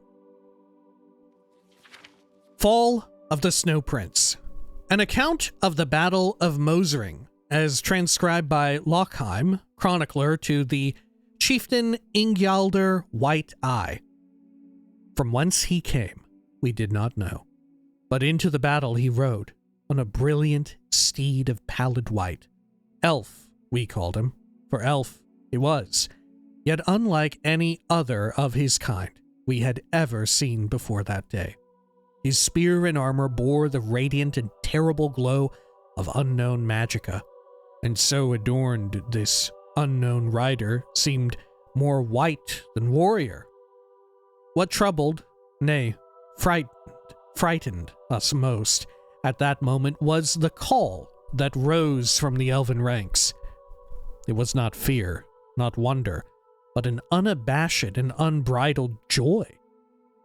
Fall of the Snow Prince. An account of the Battle of Mosering, as transcribed by Lochheim, chronicler to the chieftain Ingjaldr White Eye. From whence he came, we did not know. But into the battle he rode, on a brilliant steed of pallid white. Elf, we called him, for elf he was, yet unlike any other of his kind we had ever seen before that day. His spear and armor bore the radiant and terrible glow of unknown magicka, and so adorned this unknown rider seemed more white than warrior. What troubled, nay, frightened us most at that moment was the call that rose from the elven ranks. It was not fear, not wonder, but an unabashed and unbridled joy,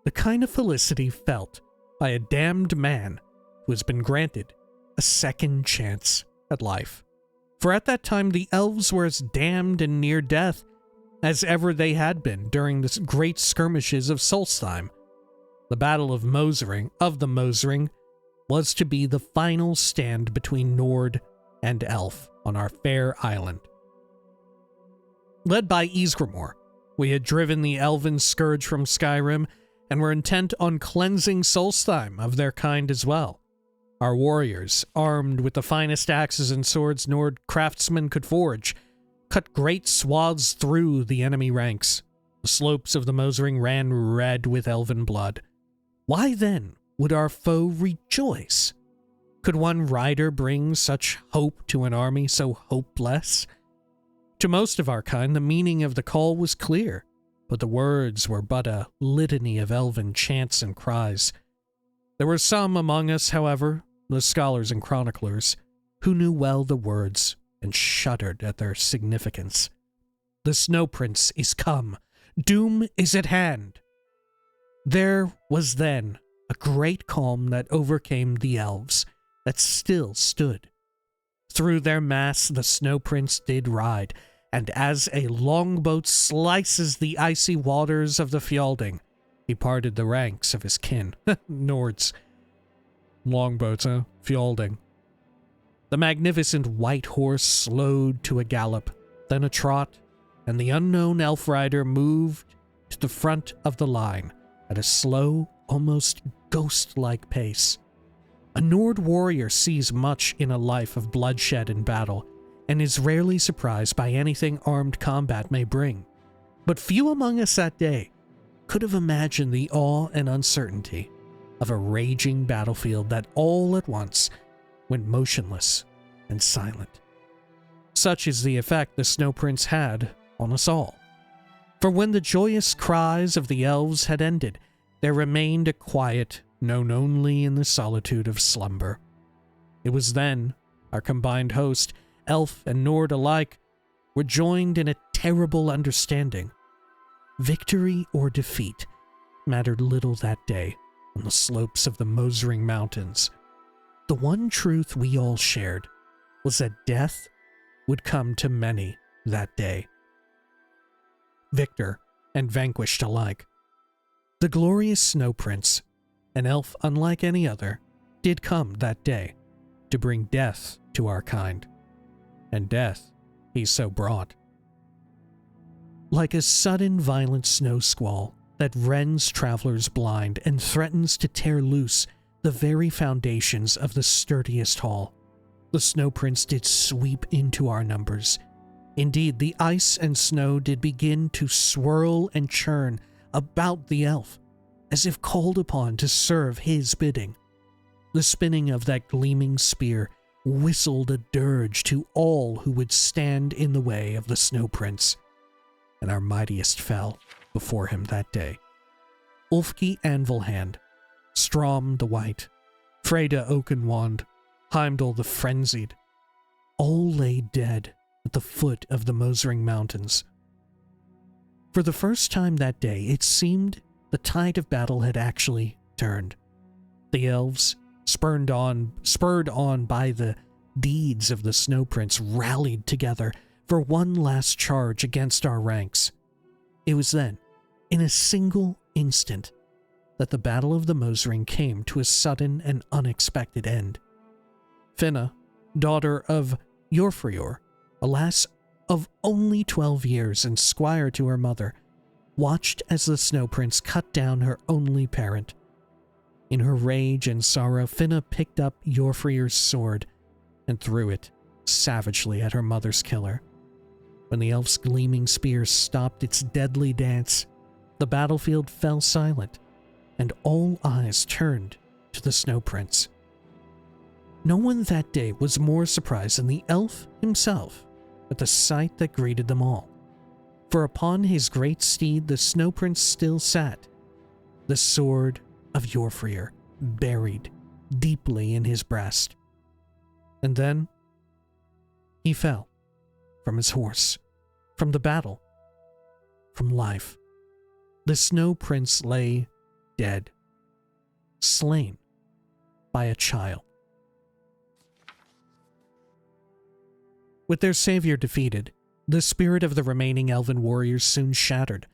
the kind of felicity felt by a damned man who has been granted a second chance at life. For at that time the elves were as damned and near death as ever they had been during the great skirmishes of Solstheim. The Battle of the Mosering was to be the final stand between Nord and Elf on our fair island. Led by Ysgramor, we had driven the elven scourge from Skyrim and were intent on cleansing Solstheim of their kind as well. Our warriors, armed with the finest axes and swords Nord craftsmen could forge, cut great swaths through the enemy ranks. The slopes of the Mosering ran red with elven blood. Why then would our foe rejoice? Could one rider bring such hope to an army so hopeless? To most of our kind, the meaning of the call was clear, but the words were but a litany of elven chants and cries. There were some among us, however, the scholars and chroniclers, who knew well the words and shuddered at their significance. The Snow Prince is come. Doom is at hand. There was then a great calm that overcame the elves, that still stood. Through their mass the Snow Prince did ride, and as a longboat slices the icy waters of the Fjalding, he parted the ranks of his kin. Nords. Longboats, huh? Fjalding. The magnificent white horse slowed to a gallop, then a trot, and the unknown elf rider moved to the front of the line at a slow, almost ghost-like pace. A Nord warrior sees much in a life of bloodshed and battle, and is rarely surprised by anything armed combat may bring. But few among us that day could have imagined the awe and uncertainty of a raging battlefield that all at once went motionless and silent. Such is the effect the Snow Prince had on us all. For when the joyous cries of the elves had ended, there remained a quiet known only in the solitude of slumber. It was then our combined host, elf and Nord alike, were joined in a terrible understanding. Victory or defeat mattered little that day on the slopes of the Mosering Mountains. The one truth we all shared was that death would come to many that day, victor and vanquished alike. The glorious Snow Prince, an elf unlike any other, did come that day to bring death to our kind, and death he so brought. Like a sudden violent snow squall that rends travelers blind and threatens to tear loose the very foundations of the sturdiest hall, the Snow Prince did sweep into our numbers. Indeed, the ice and snow did begin to swirl and churn about the elf, as if called upon to serve his bidding. The spinning of that gleaming spear whistled a dirge to all who would stand in the way of the Snow Prince, and our mightiest fell before him that day. Ulfki Anvilhand, Strom the White, Freyda Oakenwand, Heimdall the Frenzied, all lay dead at the foot of the Mosering Mountains. For the first time that day, it seemed the tide of battle had actually turned. The elves, spurred on by the deeds of the Snow Prince, rallied together for one last charge against our ranks. It was then, in a single instant, that the Battle of the Mosering came to a sudden and unexpected end. Finna, daughter of Yorfrior, a lass of only 12 years and squire to her mother, watched as the Snow Prince cut down her only parent. In her rage and sorrow, Finna picked up Yorfrior's sword and threw it savagely at her mother's killer. When the elf's gleaming spear stopped its deadly dance, the battlefield fell silent, and all eyes turned to the Snow Prince. No one that day was more surprised than the elf himself at the sight that greeted them all. For upon his great steed the Snow Prince still sat, the sword of Yorfrir buried deeply in his breast. And then he fell from his horse, from the battle, from life. The Snow Prince lay dead, slain by a child. With their savior defeated, the spirit of the remaining elven warriors soon shattered.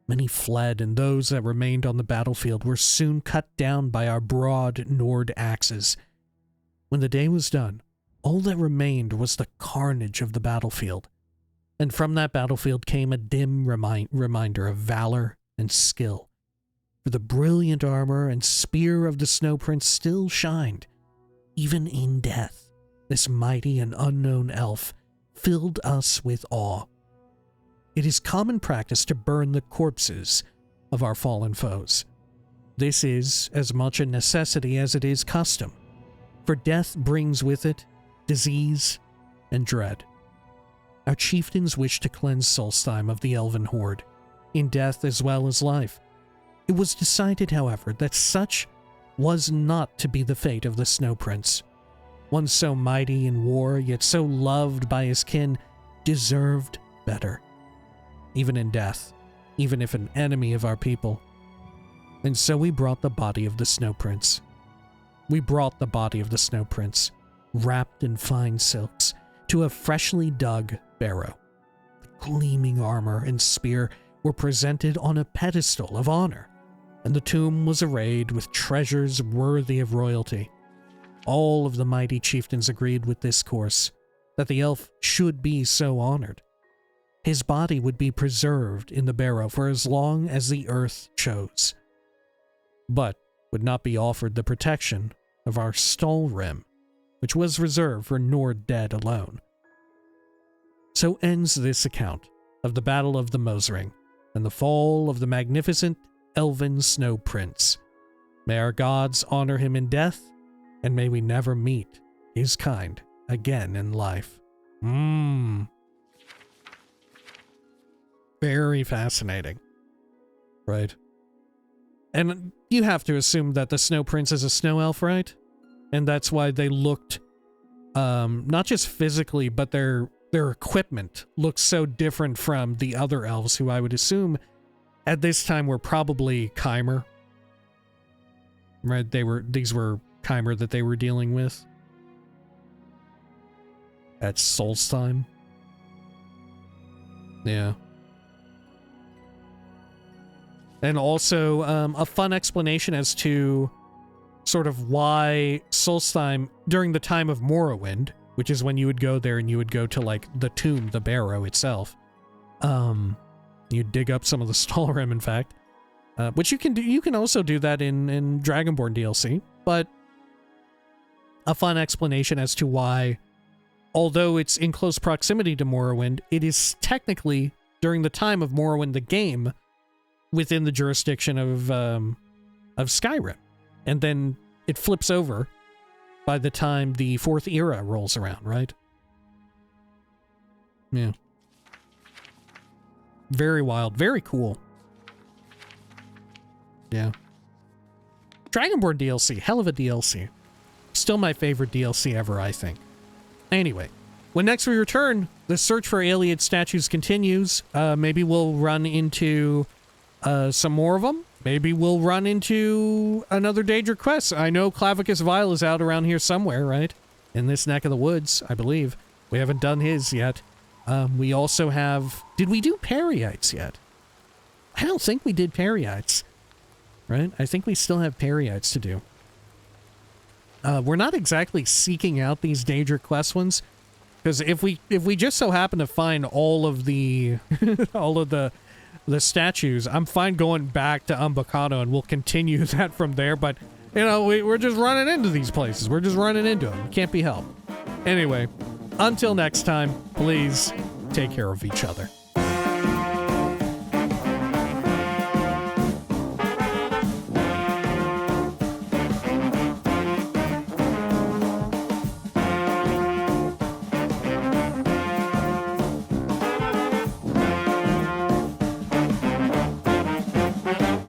Many fled, and those that remained on the battlefield were soon cut down by our broad Nord axes. When the day was done, all that remained was the carnage of the battlefield. And from that battlefield came a dim reminder of valor and skill. For the brilliant armor and spear of the Snow Prince still shined. Even in death, this mighty and unknown elf filled us with awe. It is common practice to burn the corpses of our fallen foes. This is as much a necessity as it is custom, for death brings with it disease and dread. Our chieftains wish to cleanse Solstheim of the elven horde, in death as well as life. It was decided, however, that such was not to be the fate of the Snow Prince. One so mighty in war, yet so loved by his kin, deserved better. Even in death, even if an enemy of our people. And so we brought the body of the Snow Prince. We brought the body of the Snow Prince, wrapped in fine silks, to a freshly dug barrow. The gleaming armor and spear were presented on a pedestal of honor, and the tomb was arrayed with treasures worthy of royalty. All of the mighty chieftains agreed with this course, that the elf should be so honored. His body would be preserved in the barrow for as long as the earth chose, but would not be offered the protection of our Stalrim, which was reserved for Nord dead alone. So ends this account of the Battle of the Mosring and the fall of the magnificent elven Snow Prince. May our gods honor him in death, and may we never meet his kind again in life. Very fascinating. Right. And you have to assume that the Snow Prince is a snow elf, right? And that's why they looked, not just physically, but their equipment looks so different from the other elves, who I would assume at this time were probably Chimer. Right? These were Chimer that they were dealing with at Solstheim. Yeah. And also a fun explanation as to sort of why Solstheim, during the time of Morrowind, which is when you would go there and you would go to like the tomb, the barrow itself, you'd dig up some of the Stalrim, in fact, which you can do. You can also do that in Dragonborn DLC, but a fun explanation as to why, although it's in close proximity to Morrowind, it is technically, during the time of Morrowind, the game, within the jurisdiction of Skyrim. And then it flips over by the time the Fourth Era rolls around, right? Yeah. Very wild. Very cool. Yeah. Dragonborn DLC. Hell of a DLC. Still my favorite DLC ever, I think. Anyway, when next we return, the search for Ayleid statues continues. Maybe we'll run into some more of them. Maybe we'll run into another Daedric quest. I know Clavicus Vile is out around here somewhere, right? In this neck of the woods, I believe. We haven't done his yet. We also have... Did we do Pereites yet? I don't think we did Pereites. Right? I think we still have Pereites to do. We're not exactly seeking out these Daedric quest ones, because if we just so happen to find all of the the statues, I'm fine going back to Umbacano, and we'll continue that from there. But you know, we're just running into these places. We're just running into them. Can't be helped. Anyway, until next time, please take care of each other.